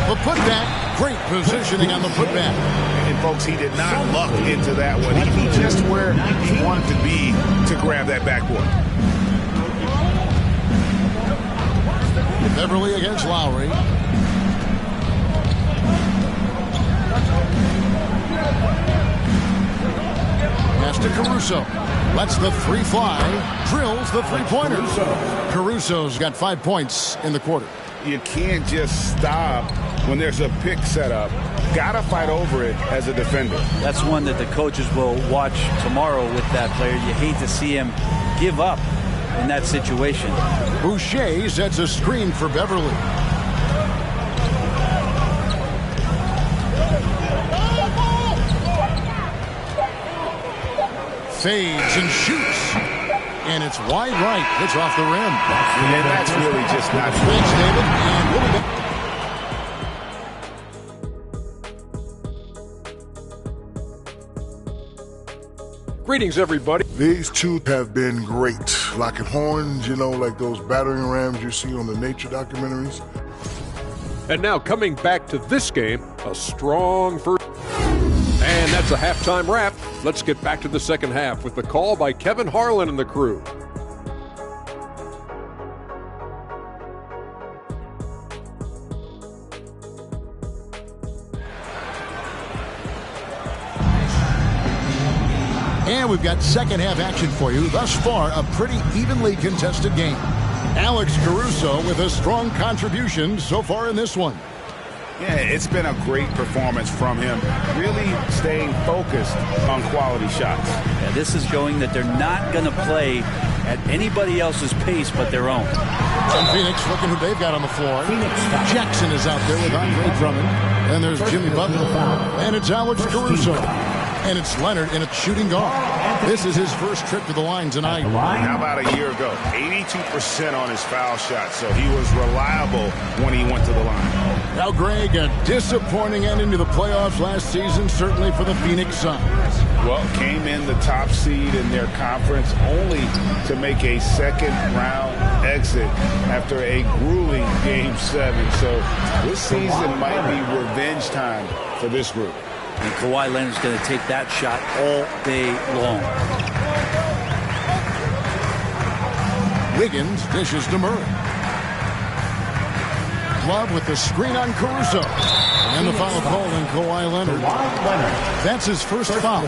The putback, great positioning on the putback. And folks, he did not luck into that one. He knew just where he wanted to be to grab that backboard. Beverly against Lowry. Pass to Caruso. Lets the 3 fly. Drills the three-pointer. Caruso's got 5 points in the quarter. You can't just stop when there's a pick set up. Gotta fight over it as a defender. That's one that the coaches will watch tomorrow with that player. You hate to see him give up in that situation. Boucher sets a screen for Beverly. Fades and shoots. And it's wide right. It's off the rim. And that's really just not good. Thanks, David. And we'll be back. Greetings, everybody. These two have been great. Locking horns, you know, like those battering rams you see on the nature documentaries. And now coming back to this game, a strong first. And that's a halftime wrap. Let's get back to the second half with the call by Kevin Harlan and the crew. And we've got second half action for you. Thus far, a pretty evenly contested game. Alex Caruso with a strong contribution so far in this one. Yeah, it's been a great performance from him. Really staying focused on quality shots. Yeah, this is showing that they're not going to play at anybody else's pace but their own. From Phoenix, looking who they've got on the floor. Jackson is out there with Andre Drummond. And there's Jimmy Butler. And it's Alex Caruso. And it's Leonard, and it's shooting guard. This is his first trip to the line tonight. How about a year ago? 82% on his foul shot, so he was reliable when he went to the line. Now, Greg, a disappointing ending to the playoffs last season, certainly for the Phoenix Suns. Well, came in the top seed in their conference only to make a second-round exit after a grueling Game 7. So this season might be revenge time for this group. And Kawhi Leonard's going to take that shot all day long. Wiggins dishes to Murray. Love with the screen on Caruso. And the foul call on Kawhi Leonard. That's his first foul.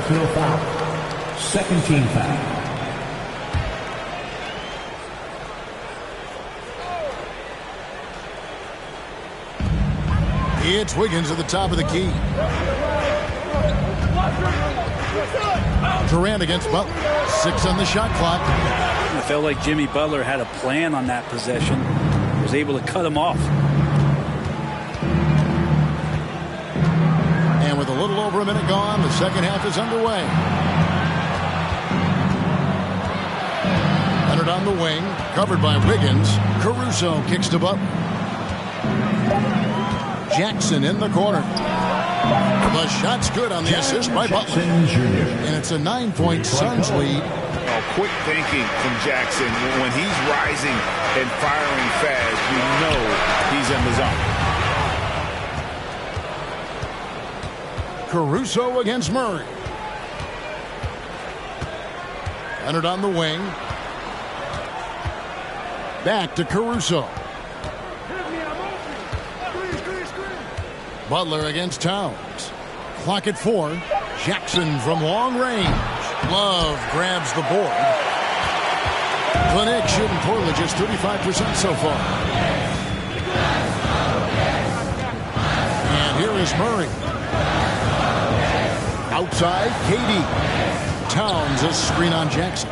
Second team foul. It's Wiggins at the top of the key. Durant against Butler. 6 on the shot clock. I felt like Jimmy Butler had a plan on that possession. Was able to cut him off. And with a little over a minute gone, the second half is underway. Leonard on the wing, covered by Wiggins. Caruso kicks to Butler. Jackson in the corner. The shot's good on the assist by Butler. And it's a 9-point Suns lead. Quick thinking from Jackson. When he's rising and firing fast, you know he's in the zone. Caruso against Murray. Leonard on the wing. Back to Caruso. Butler against Towns. Clock at 4. Jackson from long range. Love grabs the board. The Knicks shooting poorly, just 35% so far. And here is Murray. Outside, KD. Towns a screen on Jackson.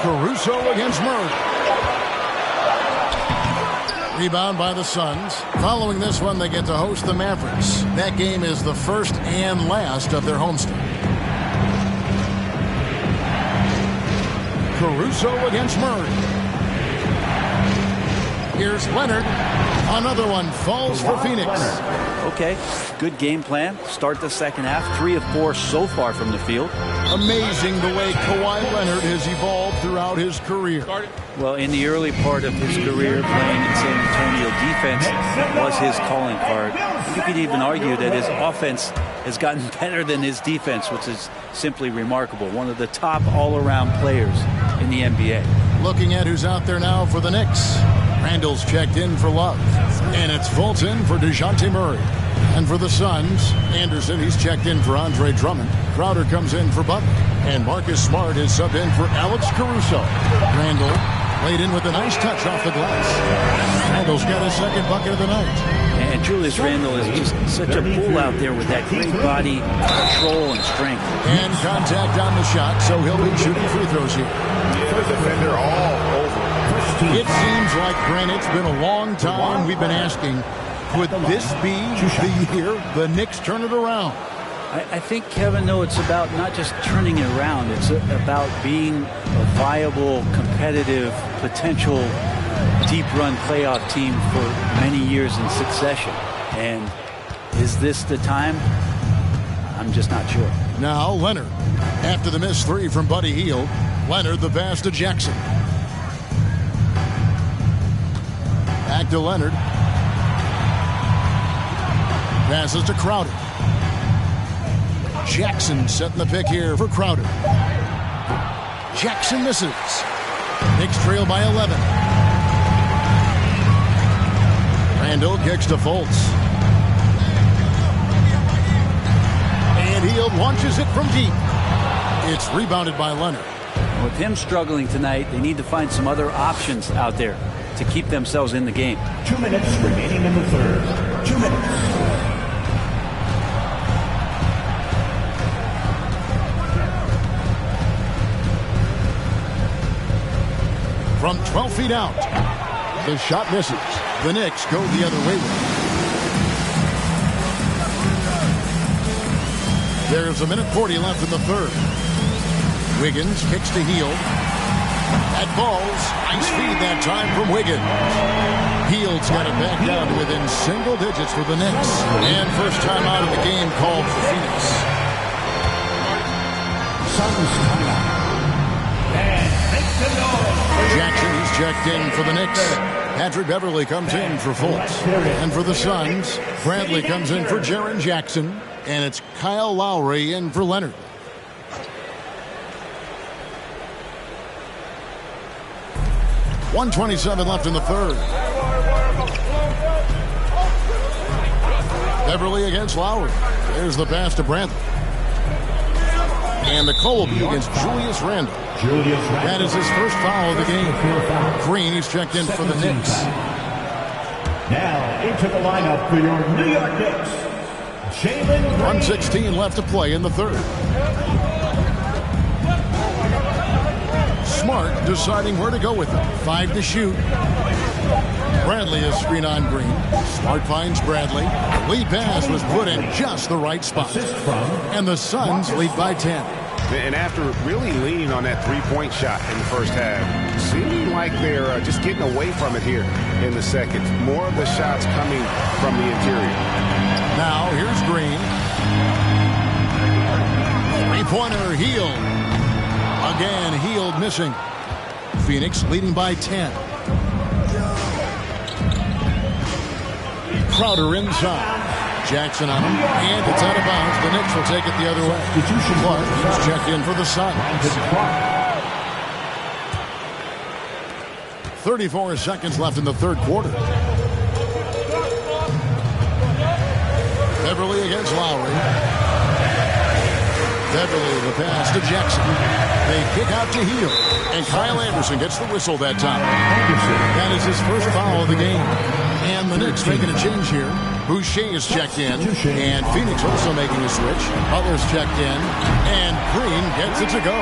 Caruso against Murray. Rebound by the Suns. Following this one, they get to host the Mavericks. That game is the first and last of their homestand. Caruso against Murray. Here's Leonard. Another one falls for Phoenix. Okay, good game plan. Start the second half. 3 of 4 so far from the field. Amazing the way Kawhi Leonard has evolved throughout his career. Well, in the early part of his career playing in San Antonio, defense was his calling card. You could even argue that his offense has gotten better than his defense, which is simply remarkable. One of the top all-around players in the NBA. Looking at who's out there now for the Knicks. Randall's checked in for Love. And it's Fulton for DeJounte Murray. And for the Suns, Anderson, he's checked in for Andre Drummond. Crowder comes in for Butler. And Marcus Smart is subbed in for Alex Caruso. Randall laid in with a nice touch off the glass. Randall's got his second bucket of the night. And Julius Randle is just such a bull out there with that great body control and strength. And contact on the shot, so he'll be shooting free throws here. Yeah, the defender all over. It seems like, Brent, it's been a long time we've been asking, could this be the year the Knicks turn it around? I think, Kevin, no, it's about not just turning it around. It's about being a viable, competitive, potential deep-run playoff team for many years in succession. And is this the time? I'm just not sure. Now Leonard, after the missed 3 from Buddy Hield. Leonard the pass to Jackson. Back to Leonard. Passes to Crowder. Jackson setting the pick here for Crowder. Jackson misses. Knicks trail by 11. Randall kicks to Fultz. And Hield launches it from deep. It's rebounded by Leonard. With him struggling tonight, they need to find some other options out there to keep themselves in the game. 2 minutes remaining in the third. 2 minutes. From 12 feet out, the shot misses. The Knicks go the other way with it. There's a minute 40 left in the third. Wiggins kicks to Hield. That falls. Nice feed that time from Wiggins. Hield's got it back down to within single digits for the Knicks. And first time out of the game called for Phoenix. Suns coming out. And make some noise. Jackson, he's checked in for the Knicks. Patrick Beverly comes in for Fultz. And for the Suns, Bradley comes in for Jaren Jackson. And it's Kyle Lowry in for Leonard. .127 left in the third. Beverly against Lowry. There's the pass to Bradley. And the call will be against Julius Randle. That is his first foul of the game. Green is checked in for the Knicks. Now into the lineup for your New York Knicks, Jalen Green. 1:16 left to play in the third. Smart deciding where to go with it. 5 to shoot. Bradley is screen on Green. Smart finds Bradley. Lead pass was put in just the right spot. And the Suns lead by 10. And after really leaning on that three-point shot in the first half, seeming like they're just getting away from it here in the second. More of the shots coming from the interior. Now here's Green. Three-pointer Hield. Again, Hield missing. Phoenix leading by 10. Crowder inside. Jackson on him, and it's out of bounds. The Knicks will take it the other way. Clark is checked in for the Suns. 34 seconds left in the third quarter. Beverly against Lowry. Beverly the pass to Jackson. They kick out to Hield, and Kyle Anderson gets the whistle that time. That is his first foul of the game. And the Knicks making a change here. Boucher is checked in, and Phoenix also making a switch. Butler's checked in, and Green gets it to go.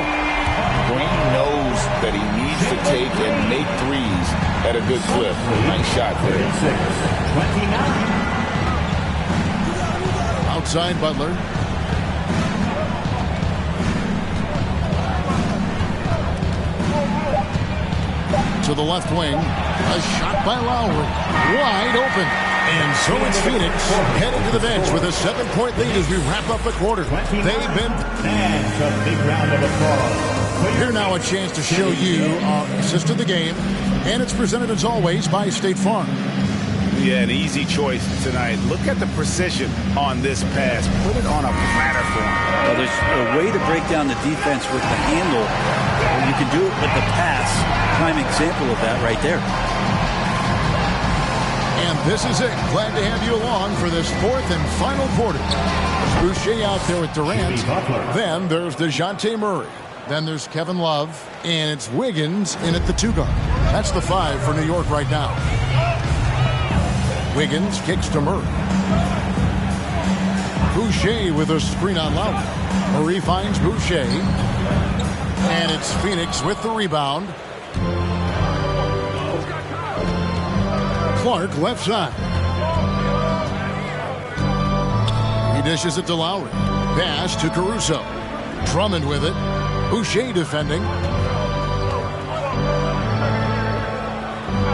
Green knows that he needs to take and make threes at a good clip. Nice shot there. 29. Outside Butler. To the left wing. A shot by Lowry. Wide open. And so it's Phoenix heading to the bench with a 7-point lead as we wrap up the quarter. They've been... And a big round of applause. Here now a chance to show you our assist of the game. And it's presented as always by State Farm. Yeah, an easy choice tonight. Look at the precision on this pass. Put it on a platter for him. Well, there's a way to break down the defense with the handle. Or you can do it with the pass. Prime example of that right there. And this is it. Glad to have you along for this fourth and final quarter. There's Boucher out there with Durant. Then there's DeJounte Murray. Then there's Kevin Love. And it's Wiggins in at the 2 guard. That's the 5 for New York right now. Wiggins kicks to Murray. Boucher with a screen on Lowry. Murray finds Boucher. And it's Phoenix with the rebound. Clark left side. He dishes it to Lowry. Pass to Caruso. Drummond with it. Boucher defending.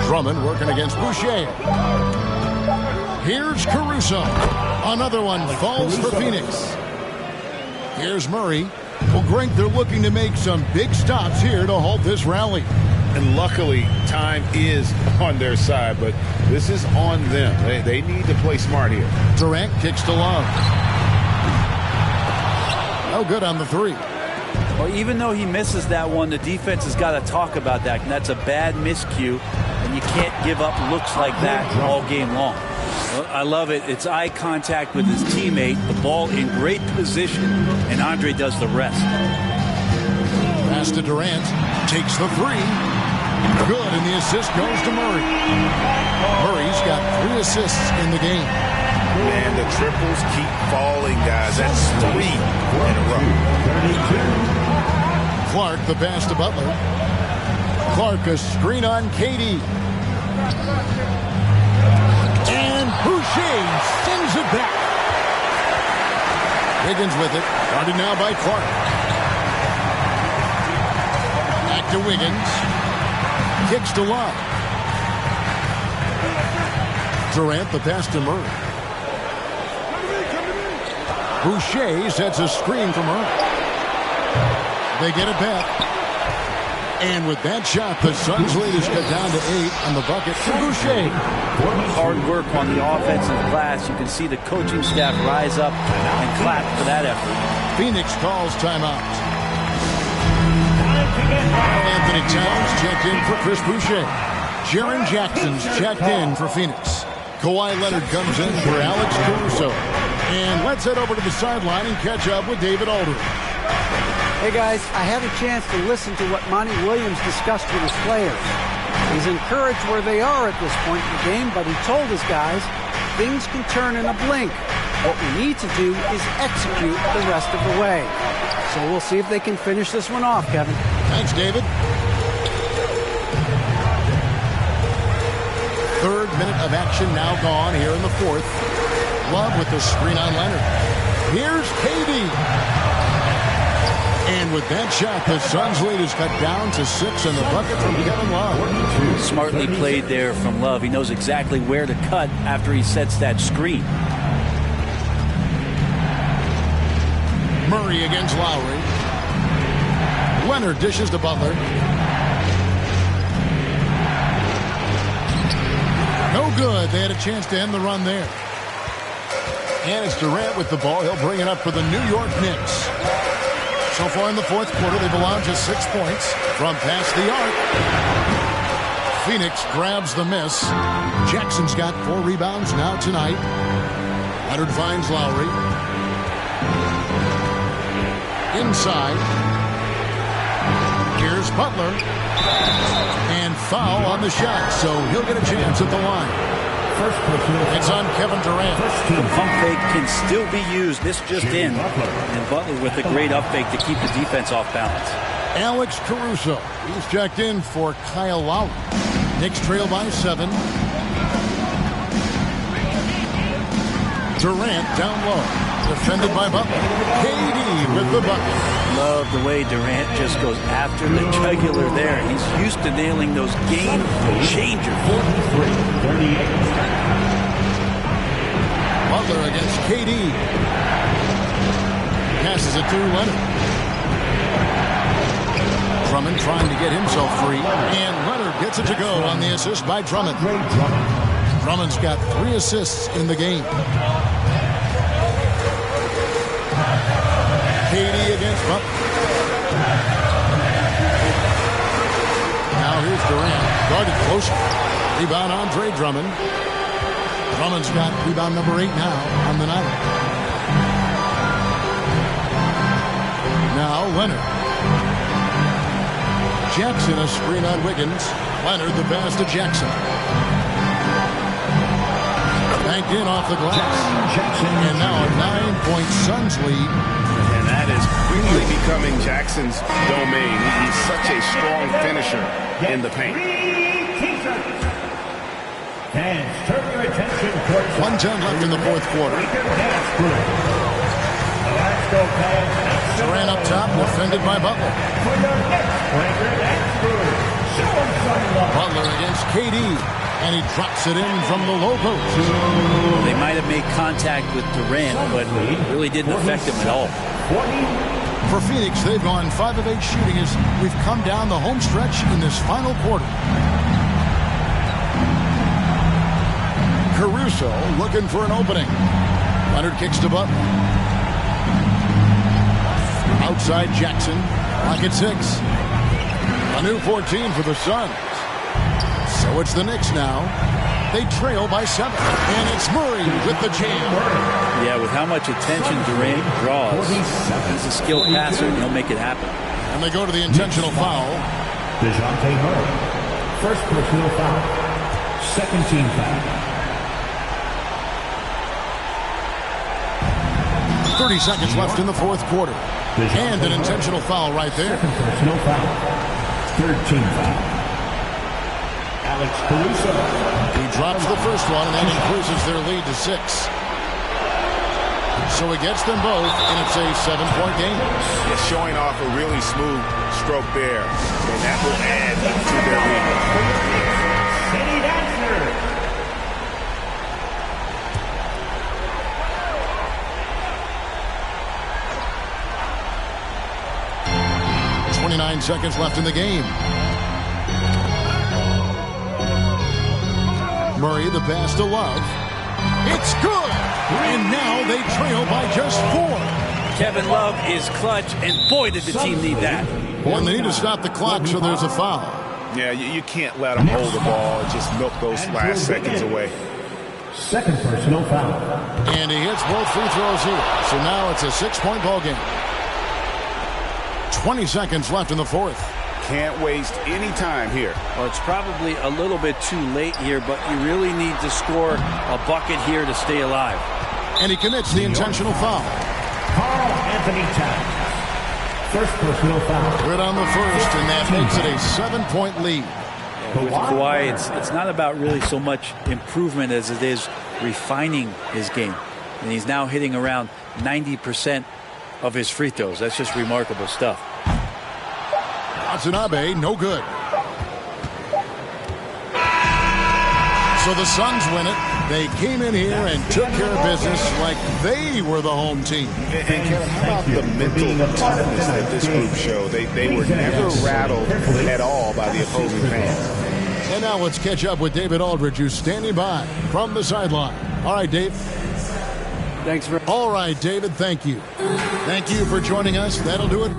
Drummond working against Boucher. Here's Caruso. Another one falls for Phoenix. Here's Murray. Well, Greg, they're looking to make some big stops here to halt this rally. And luckily, time is on their side, but this is on them. They need to play smart here. Durant kicks to Love. No good on the 3. Well, even though he misses that one, the defense has got to talk about that, and that's a bad miscue, and you can't give up looks like that all game long. Well, I love it. It's eye contact with his teammate, the ball in great position, and Andre does the rest. Pass to Durant. Takes the 3. Good, and the assist goes to Murray. Murray's got 3 assists in the game. Man, the triples keep falling, guys. That's 3 in a row. Clark, the pass to Butler. Clark, a screen on KD. And Boucher sends it back. Wiggins with it. Guarded now by Clark. Back to Wiggins. Kicks to Love. Durant, the pass to Murray. Boucher sets a screen for Murray. They get it back. And with that shot, the Suns lead is cut down to 8 on the bucket for Boucher. Hard work on the offensive glass. You can see the coaching staff rise up and clap for that effort. Phoenix calls timeout. Anthony Towns checked in for Chris Boucher. Jaren Jackson's checked in for Phoenix. Kawhi Leonard comes in for Alex Caruso. And let's head over to the sideline and catch up with David Aldridge. Hey guys, I had a chance to listen to what Monty Williams discussed with his players. He's encouraged where they are at this point in the game, but he told his guys things can turn in a blink. What we need to do is execute the rest of the way. So we'll see if they can finish this one off, Kevin. Thanks, David. Third minute of action now gone here in the fourth. Love with the screen on Leonard. Here's KD. And with that shot, the Suns lead is cut down to 6 in the bucket from Kevin Love. Smartly played there from Love. He knows exactly where to cut after he sets that screen. Murray against Lowry. Leonard dishes to Butler. No good. They had a chance to end the run there. And it's Durant with the ball. He'll bring it up for the New York Knicks. So far in the fourth quarter, they've allowed just 6 points from past the arc. Phoenix grabs the miss. Jackson's got 4 rebounds now tonight. Leonard finds Lowry. Inside. Here's Butler. And foul on the shot, so he'll get a chance at the line. It's on Kevin Durant. The pump fake can still be used. This just in. And Butler with a great up fake to keep the defense off balance. Alex Caruso. He's checked in for Kyle Lowry. Knicks trail by 7. Durant down low. Defended by Butler. KD with the bucket. Love the way Durant just goes after the jugular there. He's used to nailing those game changers. Butler against KD. Passes it to Leonard. Drummond trying to get himself free. And Leonard gets it to go on the assist by Drummond. Drummond's got 3 assists in the game. KD against Butler. Now here's Durant. Guarded close. Rebound Andre Drummond. Drummond's got rebound number 8 now on the night. Now Leonard. Jackson a screen on Wiggins. Leonard the pass to Jackson. Banked in off the glass. And now a 9-point Suns lead. And that is quickly becoming Jackson's domain. He's such a strong finisher in the paint. 1:10 left in the fourth quarter. Durant up top, defended by Butler. Butler against KD, and he drops it in from the low post. They might have made contact with Durant, but it really didn't affect him at all. For Phoenix, they've gone 5 of 8 shooting as we've come down the home stretch in this final quarter. Caruso looking for an opening. Leonard kicks to Butler. Outside Jackson. Clock at 6. A new 14 for the Suns. So it's the Knicks now. They trail by 7. And it's Murray with the jam. Yeah, with how much attention Durant draws, he's a skilled passer and he'll make it happen. And they go to the intentional foul. DeJounte Murray. First personal foul. Second team foul. 30 seconds left in the fourth quarter. And an intentional foul right there. Second personal foul. Third team foul. Alex Caruso. He drops the first one and then increases their lead to 6. So he gets them both, and it's a 7-point game. It's showing off a really smooth stroke there, and that will add to their lead. City Dancer. 29 seconds left in the game. Murray, the pass to Love. It's good! And now they trail by just 4. Kevin Love is clutch, and boy, did the team need that. And they need to stop the clock, so there's a foul. Yeah, you can't let them hold the ball and just milk those last seconds away. Second personal foul. And he hits both free throws here. So now it's a 6-point ball game. 20 seconds left in the fourth. Can't waste any time here. Well, it's probably a little bit too late here, but you really need to score a bucket here to stay alive. And he commits the intentional foul. Carl Anthony Towns. First personal foul. Good on the first, and that makes it a 7-point lead. With Kawhi, it's not about really so much improvement as it is refining his game. And he's now hitting around 90% of his free throws. That's just remarkable stuff. Watanabe, no good. So the Suns win it. They came in here and took care of business like they were the home team. And Kevin, how about the mental toughness that this group showed? They were never rattled at all by the opposing fans. And now let's catch up with David Aldridge, who's standing by from the sideline. All right, Dave. Thanks for. All right, David, thank you. Thank you for joining us. That'll do it.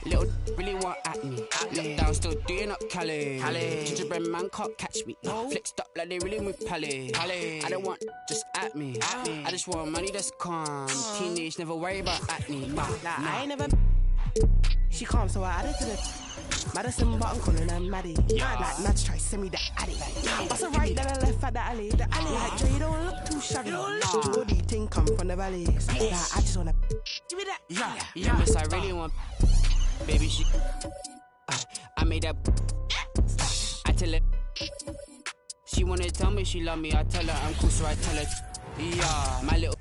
Little really want at me. Look down, still doing up Cali. Gingerbread man can't catch me. Flexed up like they really move Pally. I don't want just at me. I just want money that's calm. Teenage, never worry about acne. Nah, I ain't never. She calm, so I added to the Madison, but I'm calling her Maddie. Like Mads try to send me the addy. Bust a right, then I left at the alley. Like Dre don't look too shabby. Jordy thing come from the valleys. Like I just wanna give me that. Yeah. Yes, I really want. Baby, I made that. I tell her. She wanna tell me she love me. I tell her I'm cool, so I tell her. Yeah, my little.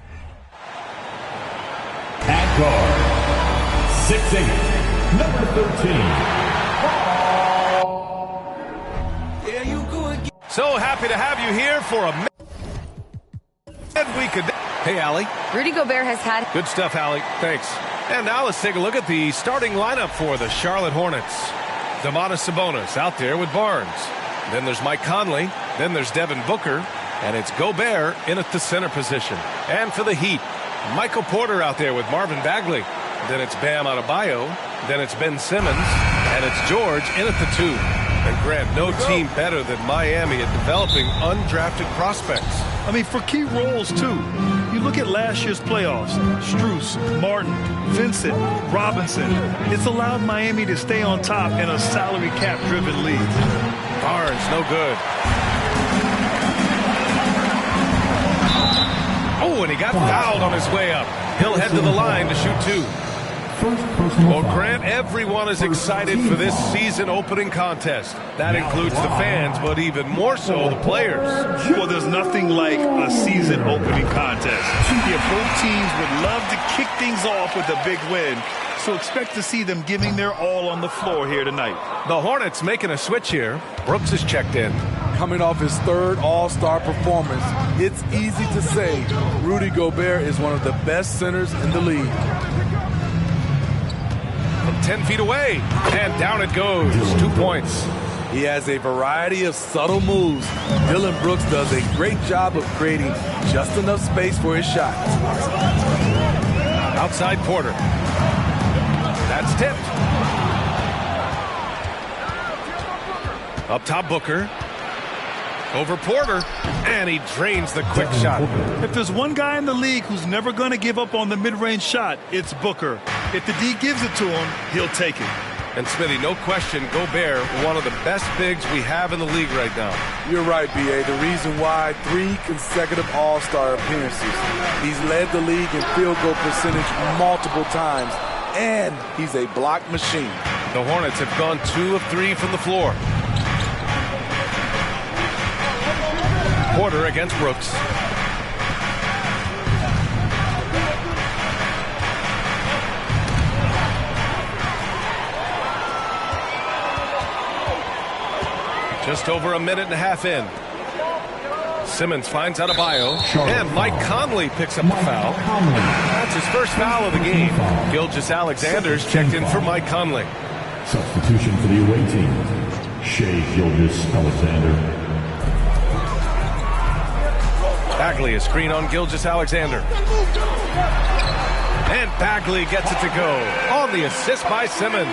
At guard, 6'8", number 13. Yeah, you go again. So happy to have you here for a midweek. Hey, Allie. Rudy Gobert has had. Good stuff, Allie. Thanks. And now let's take a look at the starting lineup for the Charlotte Hornets. Domantas Sabonis out there with Barnes. Then there's Mike Conley. Then there's Devin Booker. And it's Gobert in at the center position. And for the Heat, Michael Porter out there with Marvin Bagley. Then it's Bam Adebayo. Then it's Ben Simmons. And it's George in at the 2. And Grant, no team better than Miami at developing undrafted prospects. I mean, for key roles, too. You look at last year's playoffs, Strus, Martin, Vincent, Robinson. It's allowed Miami to stay on top in a salary cap-driven league. Barnes, no good. Oh, and he got fouled on his way up. He'll head to the line to shoot two. Well, Grant, everyone is excited for this season opening contest. That includes the fans, but even more so the players. Well, there's nothing like a season opening contest. Yeah, both teams would love to kick things off with a big win, so expect to see them giving their all on the floor here tonight. The Hornets making a switch here. Brooks is checked in. Coming off his third All-Star performance, it's easy to say Rudy Gobert is one of the best centers in the league. From 10 feet away, and down it goes. 2 points. He has a variety of subtle moves. Dylan Brooks does a great job of creating just enough space for his shot. Outside Porter. That's tipped. Up top Booker. Over Porter, and he drains the quick shot. If there's one guy in the league who's never going to give up on the mid-range shot, it's Booker. If the D gives it to him, he'll take it. And Smitty, no question, Gobert, one of the best bigs we have in the league right now. You're right, B.A. The reason why 3 consecutive All-Star appearances. He's led the league in field goal percentage multiple times, and he's a block machine. The Hornets have gone 2 of 3 from the floor. Porter against Brooks. Just over a minute and a half in. Simmons finds Adebayo, and Mike Conley picks up the foul. That's his first foul of the game. Gilgeous-Alexander's checked in for Mike Conley. Substitution for the away team, Shai Gilgeous-Alexander. Bagley, a screen on Gilgeous-Alexander. And Bagley gets it to go on the assist by Simmons.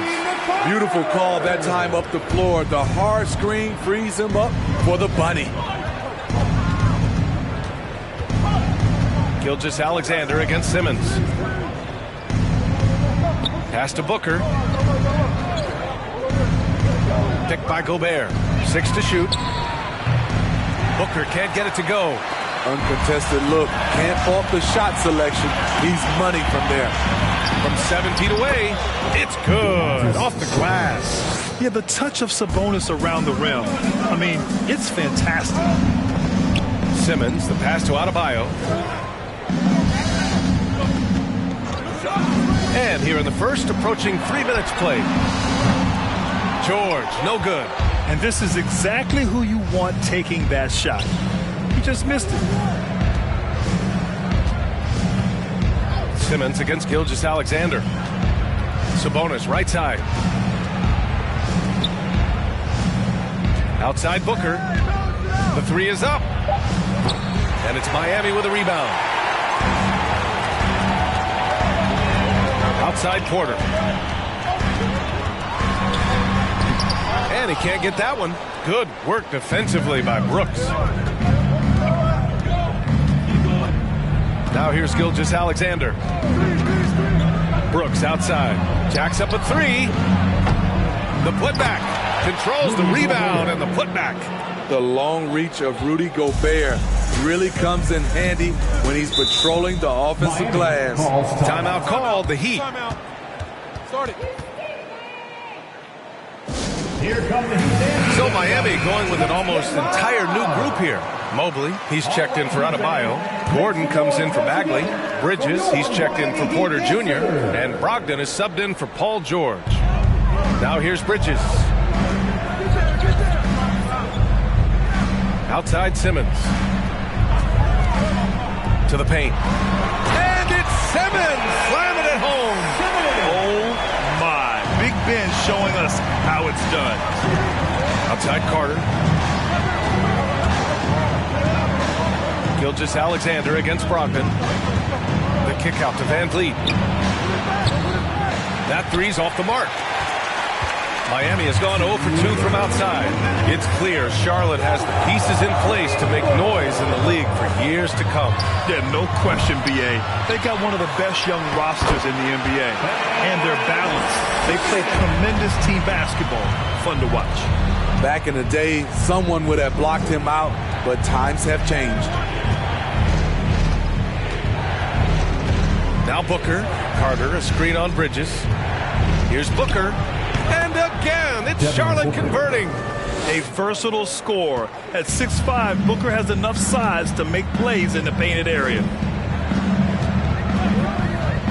Beautiful call that time up the floor. The hard screen frees him up for the bunny. Gilgeous-Alexander against Simmons. Pass to Booker. Picked by Gobert. 6 to shoot. Booker can't get it to go. Uncontested look. Can't fault the shot selection. He's money from there. From 7 feet away, it's good. Off the glass. Yeah, the touch of Sabonis around the rim. I mean, it's fantastic. Simmons, the pass to Adebayo. And here in the first, approaching 3 minutes played. George, no good. And this is exactly who you want taking that shot. He just missed it. Simmons against Gilgeous-Alexander. Sabonis, right side. Outside Booker. The 3 is up. And it's Miami with a rebound. Outside Porter. And he can't get that one. Good work defensively by Brooks. Now here's Gilgeous-Alexander. Brooks outside. Jacks up a 3. The putback. Controls the rebound and the putback. The long reach of Rudy Gobert really comes in handy when he's patrolling the offensive glass. Timeout called, the Heat. Start it. Here come the Heat. So Miami going with an almost entire new group here. Mobley, he's checked in for Adebayo. Gordon comes in for Bagley. Bridges, he's checked in for Porter Jr. And Brogdon is subbed in for Paul George. Now here's Bridges. Outside Simmons. To the paint. And it's Simmons! Slamming it home! Oh my. Big Ben showing us how it's done. Outside Carter. Gilgeous-Alexander against Brogdon. The kick out to Van Vliet. That 3's off the mark. Miami has gone 0 for 2 from outside. It's clear Charlotte has the pieces in place to make noise in the league for years to come. Yeah, no question, B.A. They got one of the best young rosters in the NBA. And they're balanced. They play tremendous team basketball. Fun to watch. Back in the day, someone would have blocked him out, but times have changed. Now Booker. Carter, a screen on Bridges. Here's Booker. And again, it's Charlotte converting. A versatile scorer. At 6'5", Booker has enough size to make plays in the painted area.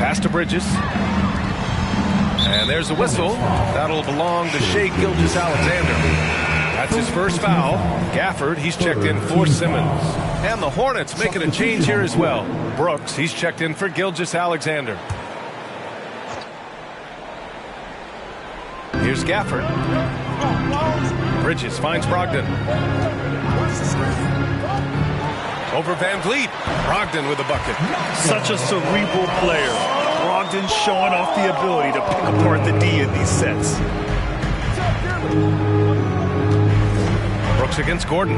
Pass to Bridges. And there's a whistle. That'll belong to Shai Gilgeous-Alexander. That's his first foul. Gafford, he's checked in for Simmons. And the Hornets making a change here as well. Brooks, he's checked in for Gilgeous-Alexander. Here's Gafford. Bridges finds Brogdon. Over Van Vliet. Brogdon with a bucket. Such a cerebral player. Brogdon showing off the ability to pick apart the D in these sets. Brooks against Gordon.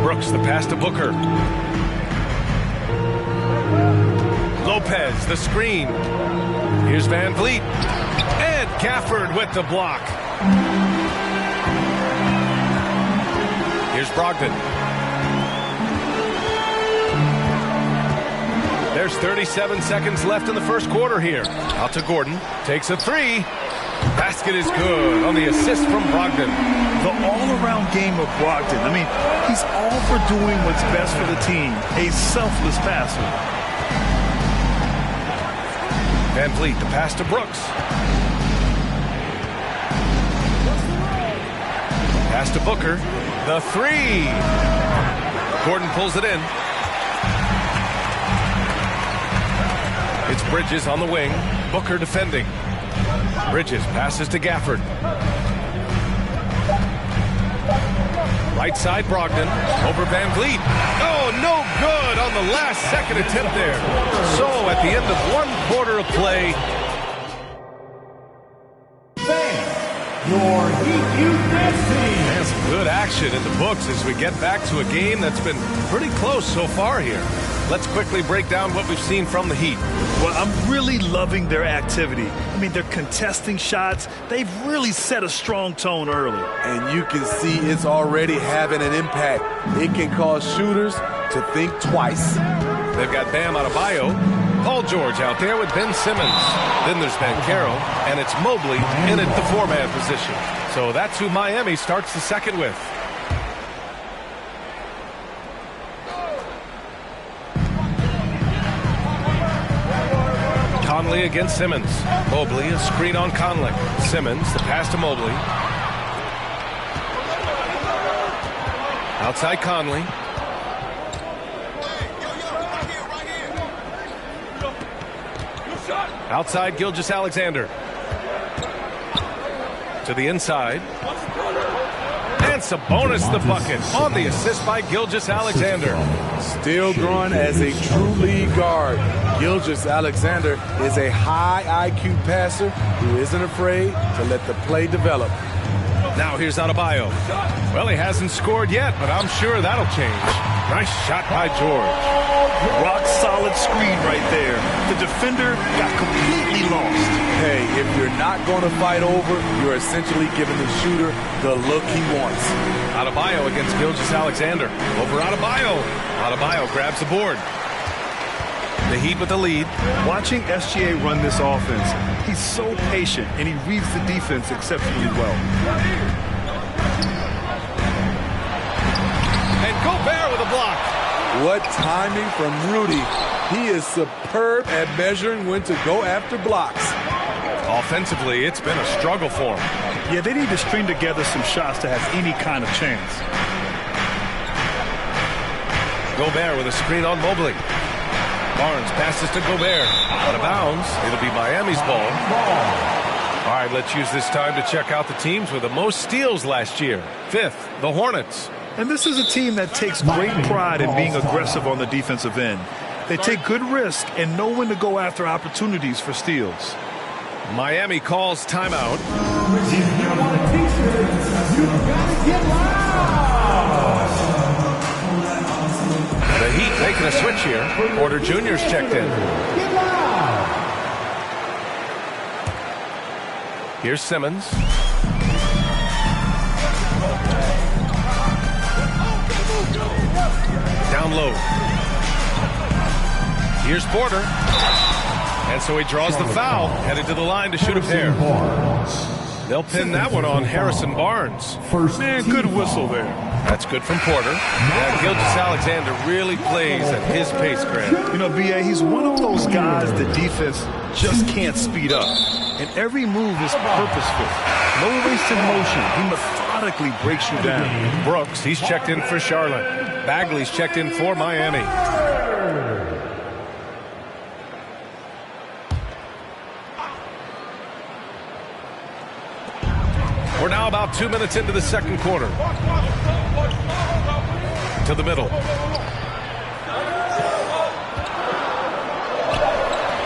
Brooks, the pass to Booker. Lopez, the screen. Here's Van Vliet. And Gafford with the block. Here's Brogdon. There's 37 seconds left in the first quarter here. Out to Gordon. Takes a three. Basket is good on the assist from Brogdon. The all-around game of Brogdon. I mean, he's all for doing what's best for the team. A selfless passer. Van Vliet, the pass to Brooks. Pass to Booker. The three. Gordon pulls it in. It's Bridges on the wing. Booker defending. Bridges passes to Gafford. Right side Brogdon. Over Van Vliet. Oh, no good on the last second attempt there. So at the end of one quarter of play. Your Heat Youth Dancing. And some good action in the books as we get back to a game that's been pretty close so far here. Let's quickly break down what we've seen from the Heat. Well, I'm really loving their activity. I mean, they're contesting shots. They've really set a strong tone early. And you can see it's already having an impact. It can cause shooters to think twice. They've got Bam Adebayo. Paul George out there with Ben Simmons. Then there's Banchero, and it's Mobley in at the four-man position. So that's who Miami starts the second with. Conley against Simmons. Mobley, a screen on Conley. Simmons, the pass to Mobley. Outside Conley. Outside Gilgeous-Alexander. To the inside. And Sabonis the bucket on the assist by Gilgeous-Alexander. Still growing as a true lead guard. Gilgeous-Alexander is a high IQ passer who isn't afraid to let the play develop. Now here's Adebayo. Well, he hasn't scored yet, but I'm sure that'll change. Nice shot by George. Rock solid screen right there. The defender got completely lost. Hey, if you're not going to fight over, you're essentially giving the shooter the look he wants. Adebayo against Gilgeous-Alexander. Over Adebayo. Adebayo grabs the board. The Heat with the lead. Watching SGA run this offense, he's so patient and he reads the defense exceptionally well. And Gobert with a block. What timing from Rudy. He is superb at measuring when to go after blocks. Offensively, it's been a struggle for him. Yeah, they need to string together some shots to have any kind of chance. Gobert with a screen on Mobley. Barnes passes to Gobert. Out of bounds. It'll be Miami's ball. All right, let's use this time to check out the teams with the most steals last year. Fifth, the Hornets. And this is a team that takes great pride in being aggressive on the defensive end. They take good risk and know when to go after opportunities for steals. Miami calls timeout. If you want a t-shirt, you gotta get loud. The Heat making a switch here. Porter Jr.'s checked in. Get loud. Here's Simmons. Down low. Here's Porter. And so he draws the foul, headed to the line to shoot a pair. They'll pin that one on Harrison Barnes. Man, good whistle there. That's good from Porter. Yeah, Gilgeous-Alexander really plays at his pace, Grant. You know, B.A., he's one of those guys the defense just can't speed up. And every move is purposeful. No wasted motion. He methodically breaks you down. Brooks, he's checked in for Charlotte. Bagley's checked in for Miami. We're now about 2 minutes into the second quarter. To the middle.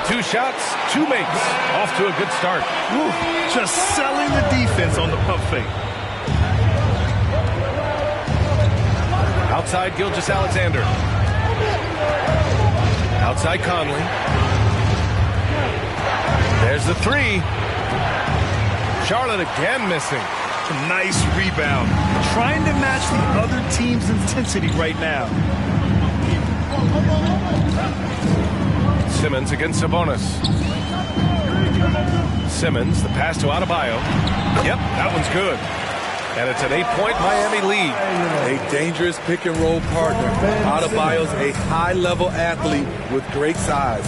2 shots, 2 makes. Off to a good start. Woo, just selling the defense on the pump fake. Outside Gilgeous-Alexander. Outside Conley. There's the 3. Charlotte again missing. Nice rebound. Trying to match the other team's intensity right now. Simmons against Sabonis. Simmons, the pass to Adebayo. Yep, that one's good. And it's an 8-point Miami lead. A dangerous pick-and-roll partner. Adebayo's a high-level athlete with great size.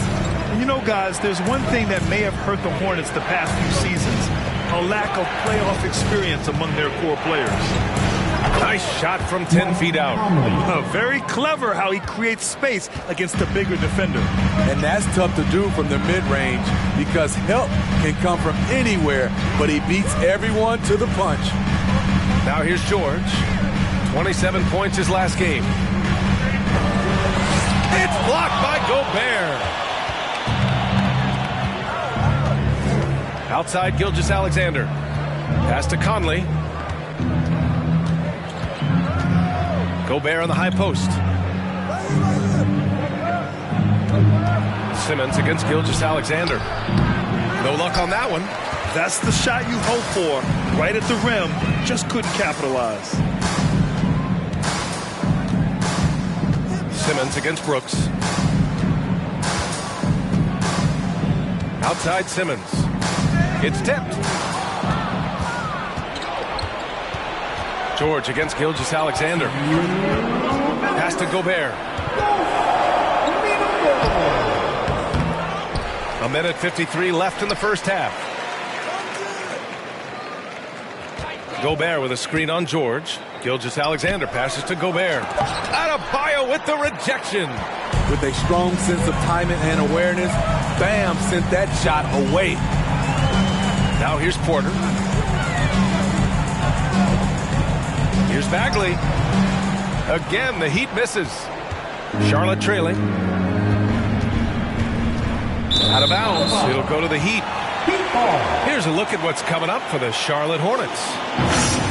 You know, guys, there's one thing that may have hurt the Hornets the past few seasons. A lack of playoff experience among their core players. Nice shot from 10 feet out. Very clever how he creates space against the bigger defender. And that's tough to do from the mid-range because help can come from anywhere, but he beats everyone to the punch. Now here's George. 27 points his last game. It's blocked by Gobert. Outside Gilgeous-Alexander. Pass to Conley. Gobert on the high post. Simmons against Gilgeous-Alexander. No luck on that one. That's the shot you hope for. Right at the rim. Just couldn't capitalize. Simmons against Brooks. Outside Simmons. It's tipped. George against Gilgeous-Alexander. Pass to Gobert. A minute 53 left in the first half. Gobert with a screen on George. Gilgeous-Alexander passes to Gobert. Adebayo with the rejection. With a strong sense of timing and awareness, Bam sent that shot away. Now here's Porter. Here's Bagley. Again, the Heat misses. Charlotte trailing. Out of bounds. It'll go to the Heat. Here's a look at what's coming up for the Charlotte Hornets.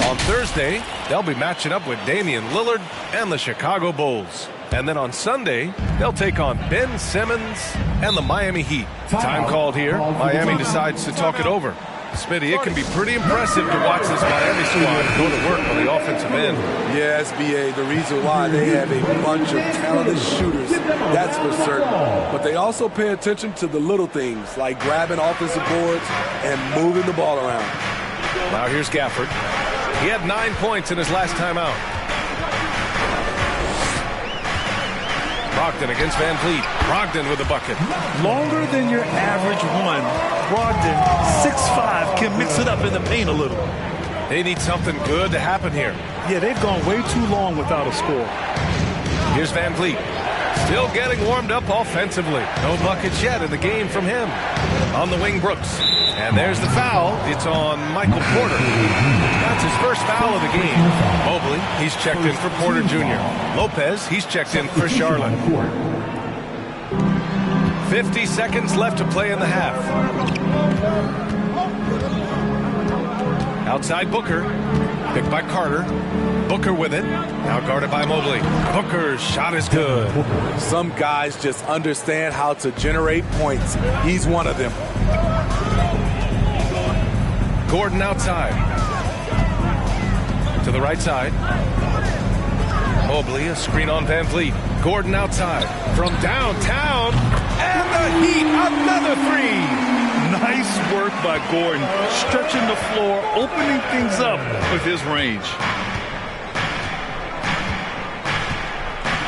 On Thursday, they'll be matching up with Damian Lillard and the Chicago Bulls. And then on Sunday, they'll take on Ben Simmons and the Miami Heat. Time called here. Miami decides to talk it over. Smitty, it can be pretty impressive to watch this Miami squad go to work on the offensive end. Yes, B.A., the reason why they have a bunch of talented shooters, that's for certain. But they also pay attention to the little things, like grabbing offensive boards and moving the ball around. Now here's Gafford. He had 9 points in his last time out. Brogdon against Van Vliet. Brogdon with a bucket. Longer than your average one. Brogdon, 6'5", can mix it up in the paint a little. They need something good to happen here. Yeah, they've gone way too long without a score. Here's Van Vliet. Still getting warmed up offensively. No buckets yet in the game from him. On the wing, Brooks. And there's the foul. It's on Michael Porter. That's his first foul of the game. Mobley, he's checked in for Porter Jr. Lopez, he's checked in for Charlotte. 50 seconds left to play in the half. Outside Booker. Picked by Carter. Booker with it. Now guarded by Mobley. Booker's shot is good. Some guys just understand how to generate points. He's one of them. Gordon outside. To the right side. Mobley, a screen on Van Vliet. Gordon outside. From downtown. And the Heat, another three. Nice work by Gordon, stretching the floor, opening things up with his range.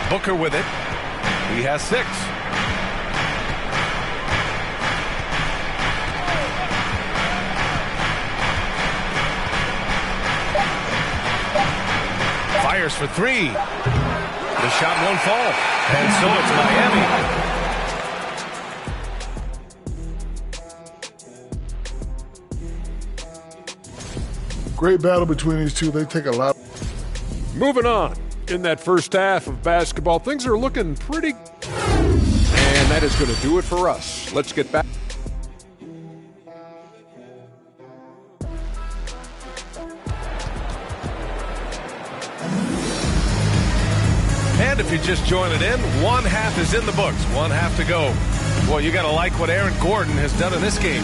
Booker with it. He has 6. Fires for 3. The shot won't fall. And so it's Miami. Great battle between these two. They take a lot. Moving on. In that first half of basketball, things are looking pretty. And that is going to do it for us. Let's get back. And if you just join it in, one half is in the books. One half to go. Boy, you got to like what Aaron Gordon has done in this game.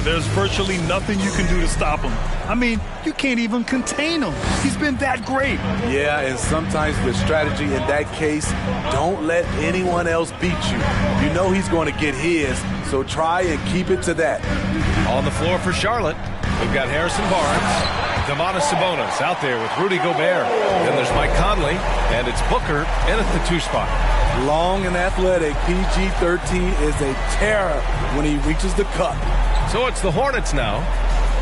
There's virtually nothing you can do to stop him. I mean, you can't even contain him. He's been that great. Yeah, and sometimes the strategy in that case, don't let anyone else beat you. You know he's going to get his, so try and keep it to that. On the floor for Charlotte, we've got Harrison Barnes, Domantas Sabonis out there with Rudy Gobert. Then there's Mike Conley, and it's Booker in at the 2 spot. Long and athletic, PG-13 is a terror when he reaches the cup. So it's the Hornets now.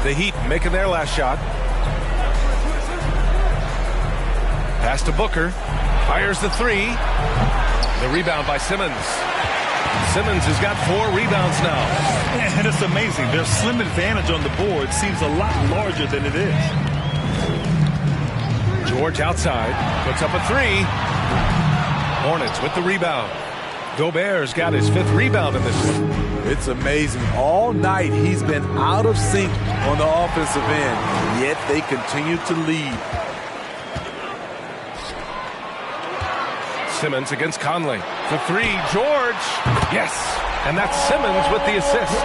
The Heat making their last shot. Pass to Booker. Fires the 3. The rebound by Simmons. Simmons has got 4 rebounds now. Yeah, and it's amazing. Their slim advantage on the board seems a lot larger than it is. George outside. Puts up a 3. Hornets with the rebound. Gobert's got his 5th rebound in this one. It's amazing. All night he's been out of sync on the offensive end, yet they continue to lead. Simmons against Conley. The 3, George. Yes, and that's Simmons with the assist.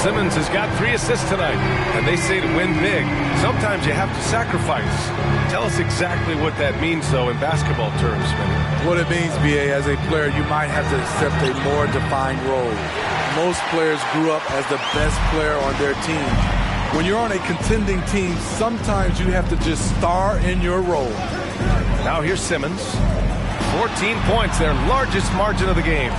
Simmons has got 3 assists tonight, and they say to win big, sometimes you have to sacrifice. Tell us exactly what that means, though, in basketball terms, man. What it means, BA, as a player, you might have to accept a more defined role. Most players grew up as the best player on their team. When you're on a contending team, sometimes you have to just star in your role. Now here's Simmons. 14 points, their largest margin of the game.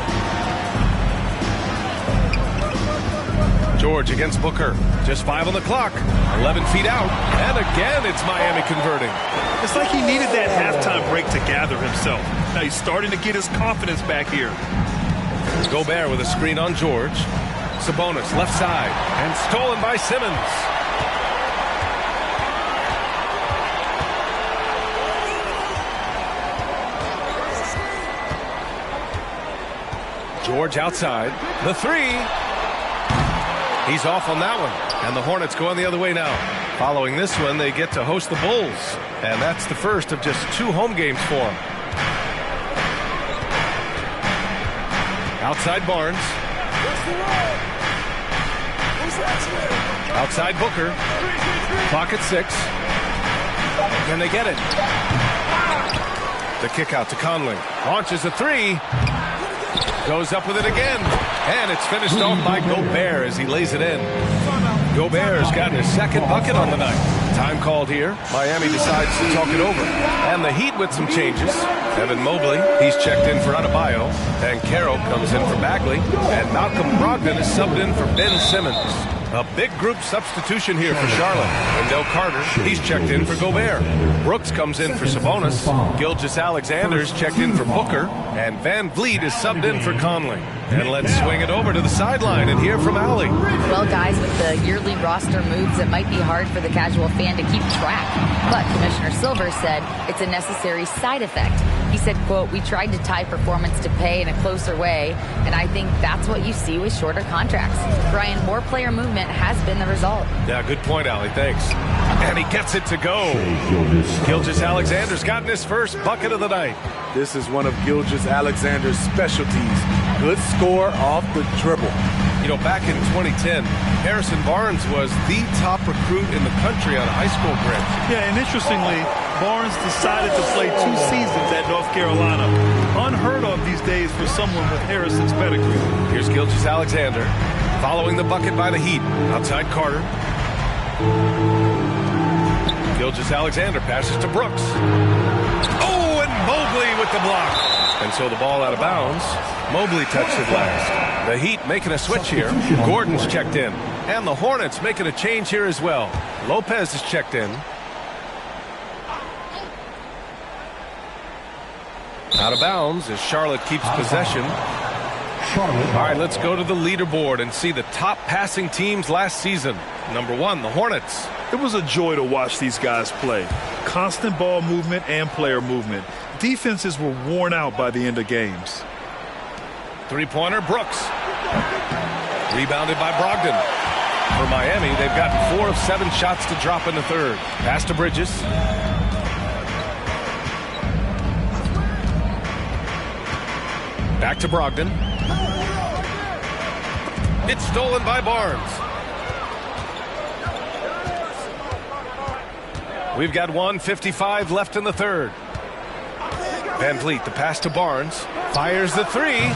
George against Booker. Just 5 on the clock. 11 feet out. And again, it's Miami converting. It's like he needed that halftime break to gather himself. Now he's starting to get his confidence back here. Gobert with a screen on George. Sabonis left side. And stolen by Simmons. George outside. The 3. He's off on that one. And the Hornets going the other way now. Following this one, they get to host the Bulls. And that's the first of just 2 home games for them. Outside Barnes. Outside Booker. Clock at 6. Can they get it? The kick out to Conley. Launches a 3. Goes up with it again. And it's finished off by Gobert as he lays it in. Gobert's got his 2nd bucket on the night. Time called here. Miami decides to talk it over. And the Heat with some changes. Evan Mobley, he's checked in for Adebayo. And Carroll comes in for Bagley. And Malcolm Brogdon is subbed in for Ben Simmons. A big group substitution here for Charlotte. Wendell Carter, he's checked in for Gobert. Brooks comes in for Sabonis. Gilgeous-Alexander's checked in for Booker. And Van Vliet is subbed in for Conley. And let's swing it over to the sideline and hear from Allie. Well, guys, with the yearly roster moves, it might be hard for the casual fan to keep track. But Commissioner Silver said it's a necessary side effect. He said, quote, "We tried to tie performance to pay in a closer way, and I think that's what you see with shorter contracts." Brian, more player movement has been the result. Yeah, good point, Allie. Thanks. And he gets it to go. Gilgeous-Alexander's gotten his first bucket of the night. This is one of Gilgeous-Alexander's specialties. Good score off the dribble. You know, back in 2010, Harrison Barnes was the top recruit in the country on high school grit. Yeah, and interestingly, Barnes decided to play 2 seasons at North Carolina. Unheard of these days for someone with Harrison's pedigree. Here's Gilgeous-Alexander following the bucket by the Heat. Outside Carter. Gilgeous-Alexander passes to Brooks. Oh, and Mobley with the block. And so the ball out of bounds. Mobley touched it last. The Heat making a switch here. Gordon's checked in. And the Hornets making a change here as well. Lopez is checked in. Out of bounds as Charlotte keeps possession. All right, let's go to the leaderboard and see the top passing teams last season. Number 1, the Hornets. It was a joy to watch these guys play. Constant ball movement and player movement. Defenses were worn out by the end of games. Three-pointer, Brooks. Rebounded by Brogdon. For Miami, they've gotten 4 of 7 shots to drop in the third. Pass to Bridges. Back to Brogdon. It's stolen by Barnes. We've got 1:55 left in the third. Van Vliet, the pass to Barnes. Fires the 3.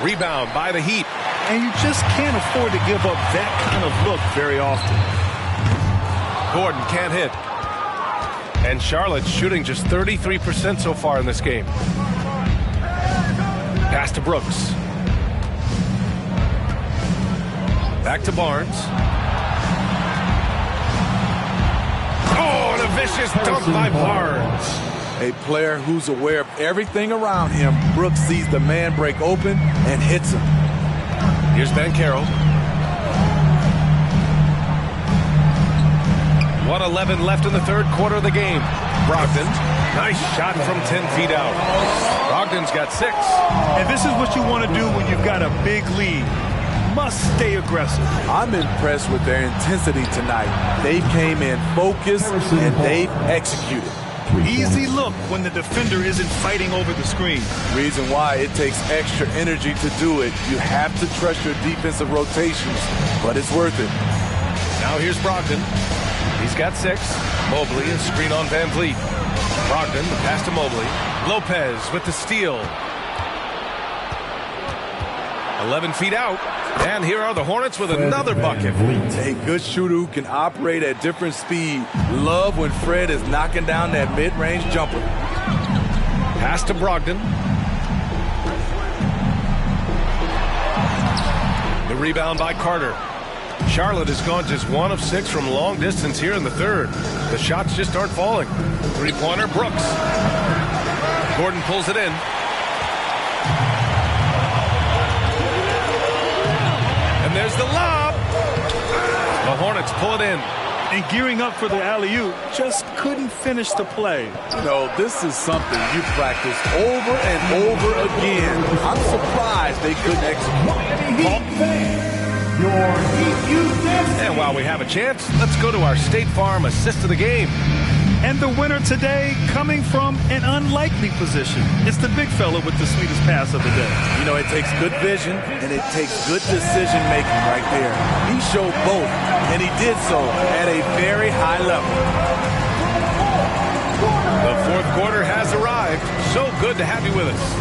Rebound by the Heat. And you just can't afford to give up that kind of look very often. Gordon can't hit. And Charlotte's shooting just 33% so far in this game. Pass to Brooks. Back to Barnes. Oh, and a vicious dunk by Barnes. A player who's aware of everything around him. Brooks sees the man break open and hits him. Here's Banchero. 1:11 left in the third quarter of the game. Brogdon, nice shot from 10 feet out. Brogdon's got 6. And this is what you want to do when you've got a big lead. Must stay aggressive. I'm impressed with their intensity tonight. They came in focused and they've executed. Easy look when the defender isn't fighting over the screen. Reason why it takes extra energy to do it. You have to trust your defensive rotations, but it's worth it. Now here's Brogdon. He's got 6. Mobley, a screen on Van Vliet. Brogdon, the pass to Mobley. Lopez with the steal. 11 feet out. And here are the Hornets with another bucket. A good shooter who can operate at different speed. Love when Fred is knocking down that mid-range jumper. Pass to Brogdon. The rebound by Carter. Charlotte has gone just 1 of 6 from long distance here in the third. The shots just aren't falling. Three-pointer, Brooks. Gordon pulls it in. And there's the lob. The Hornets pull it in. And gearing up for the alley-oop, just couldn't finish the play. You know, this is something you practice over and over again. I'm surprised they couldn't execute. And while we have a chance, let's go to our State Farm assist of the game. And the winner today coming from an unlikely position. It's the big fella with the sweetest pass of the day. You know, it takes good vision and it takes good decision making right there. He showed both, and he did so at a very high level. The fourth quarter has arrived. So good to have you with us.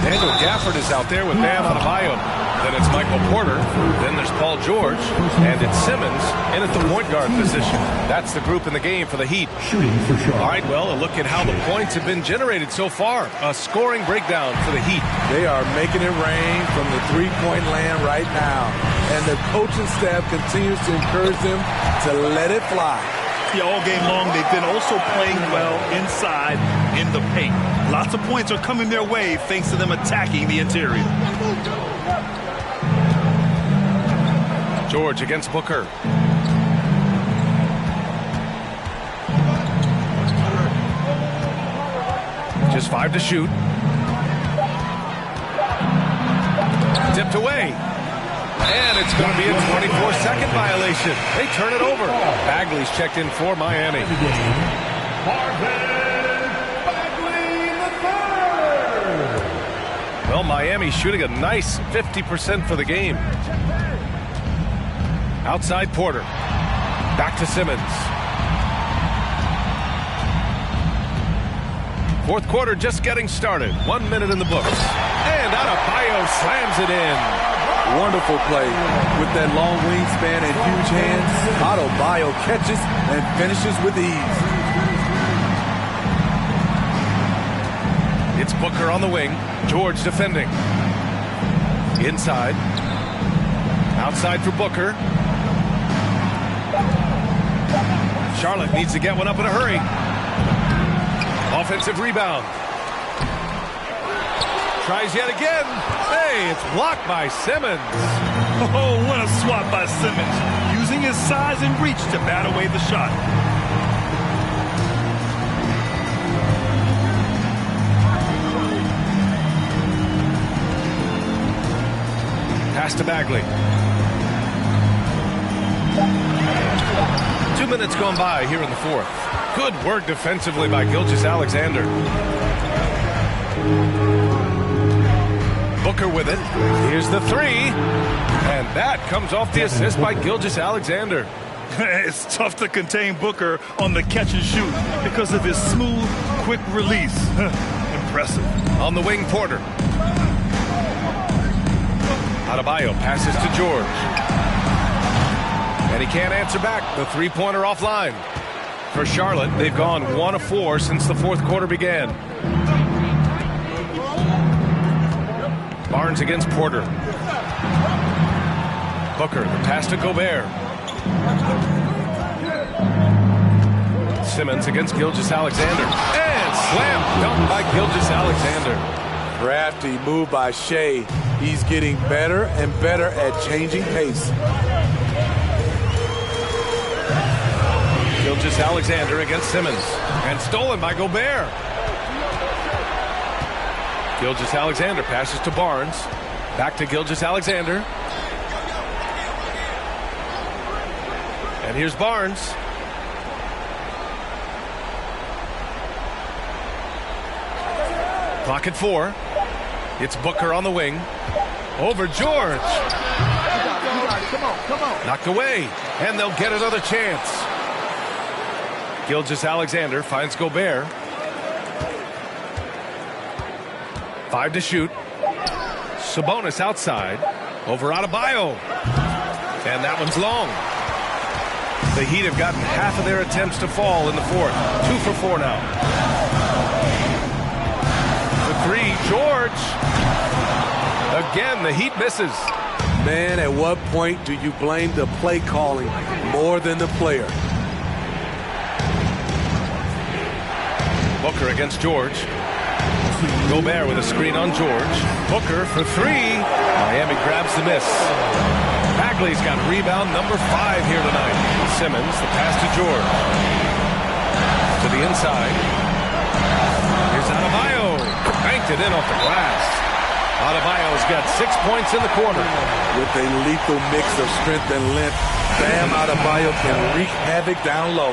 Daniel Gafford is out there with Bam Adebayo. Then it's Michael Porter. Then there's Paul George. And it's Simmons in at the point guard position. That's the group in the game for the Heat. All right, well, a look at how the points have been generated so far. A scoring breakdown for the Heat. They are making it rain from the three-point land right now. And the coaching staff continues to encourage them to let it fly. Yeah, all game long, they've been also playing well inside in the paint. Lots of points are coming their way thanks to them attacking the interior. George against Booker. Just 5 to shoot. Tipped away. And it's going to be a 24-second violation. They turn it over. Bagley's checked in for Miami. Well, Miami shooting a nice 50% for the game. Outside Porter. Back to Simmons. Fourth quarter just getting started. 1 minute in the books. And Adebayo slams it in. Wonderful play. With that long wingspan and huge hands, Adebayo catches and finishes with ease. It's Booker on the wing. George defending. Inside. Outside for Booker. Charlotte needs to get one up in a hurry. Offensive rebound. Tries yet again. Hey, it's blocked by Simmons. Oh, what a swat by Simmons. Using his size and reach to bat away the shot. Pass to Bagley. 2 minutes gone by here in the fourth. Good work defensively by Gilgeous-Alexander. Booker with it. Here's the three. And that comes off the assist by Gilgeous-Alexander. It's tough to contain Booker on the catch and shoot because of his smooth, quick release. Impressive. On the wing, Porter. Adebayo passes to George. And he can't answer back. The three-pointer offline. For Charlotte, they've gone 1 of 4 since the fourth quarter began. Barnes against Porter. Booker, the pass to Gobert. Simmons against Gilgeous-Alexander. And slam dunk by Gilgeous-Alexander. Crafty move by Shea. He's getting better and better at changing pace. Gilgeous-Alexander against Simmons. And stolen by Gobert. Gilgeous-Alexander passes to Barnes. Back to Gilgeous-Alexander. And here's Barnes. Clock at 4. It's Booker on the wing. Over George. Come on. Knocked away. And they'll get another chance. Gilgeous-Alexander finds Gobert. 5 to shoot. Sabonis outside. Over Adebayo. And that one's long. The Heat have gotten half of their attempts to fall in the fourth. 2 for 4 now. The three, George. Again, the Heat misses. Man, at what point do you blame the play calling more than the player? Booker against George. Gobert with a screen on George. Booker for 3. Miami grabs the miss. Bagley's got rebound number 5 here tonight. Simmons, the pass to George. To the inside. Here's Adebayo. Banked it in off the glass. Adebayo's got 6 points in the quarter. With a lethal mix of strength and length, Bam Adebayo can wreak havoc down low.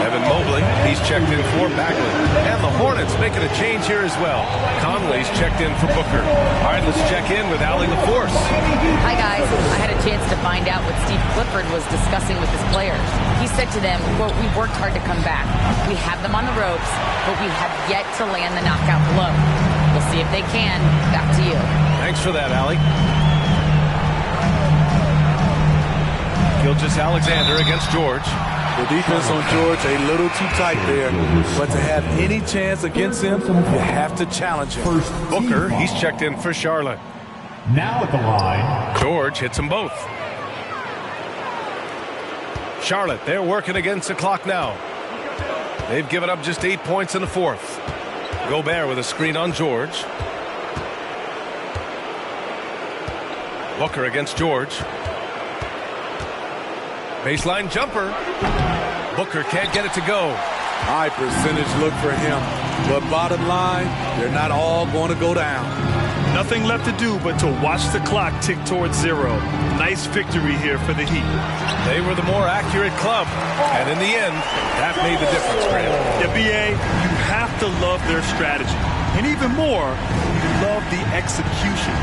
Evan Mobley, he's checked in for Bagley. And the Hornets making a change here as well. Conley's checked in for Booker. All right, let's check in with Allie LaForce. Hi, guys. I had a chance to find out what Steve Clifford was discussing with his players. He said to them, quote, "We worked hard to come back. We have them on the ropes, but we have yet to land the knockout blow. We'll see if they can." Back to you. Thanks for that, Allie. Gilgeous-Alexander against George. The defense on George a little too tight there, but to have any chance against him, you have to challenge him. Booker, he's checked in for Charlotte. Now at the line, George hits them both. Charlotte, they're working against the clock now. They've given up just 8 points in the fourth. Gobert with a screen on George. Booker against George. Baseline jumper. Booker can't get it to go. High percentage look for him. But bottom line, they're not all going to go down. Nothing left to do but to watch the clock tick towards 0. Nice victory here for the Heat. They were the more accurate club, and in the end, that made the difference, Graham. Yeah, BA, you have to love their strategy. And even more, you love the execution.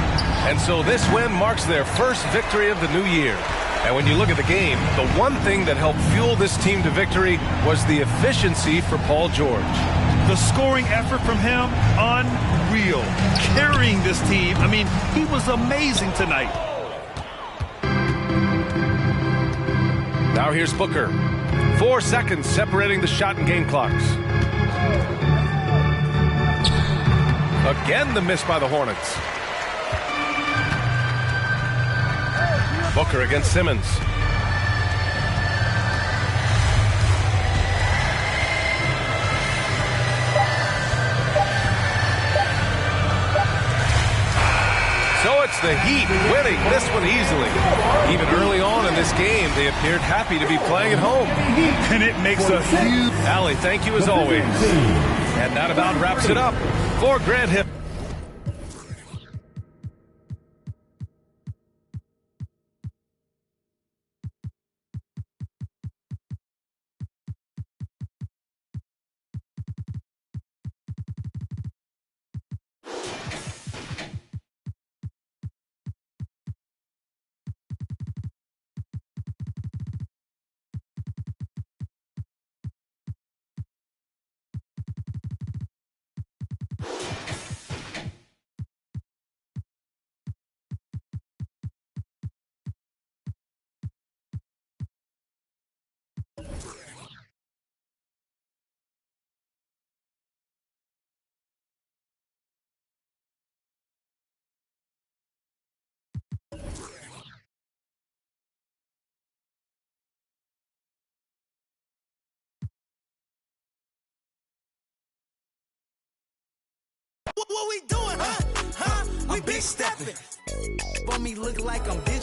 And so this win marks their first victory of the new year. And when you look at the game, the one thing that helped fuel this team to victory was the efficiency for Paul George. The scoring effort from him, unreal. Carrying this team, I mean, he was amazing tonight. Now here's Booker. 4 seconds separating the shot and game clocks. Again, the miss by the Hornets. Booker against Simmons. So it's the Heat winning this one easily. Even early on in this game, they appeared happy to be playing at home. And it makes a huge... Allie, thank you as always. And that about wraps it up for Grant Hipp. What we doing, huh? We big stepping. For me look like I'm bitch.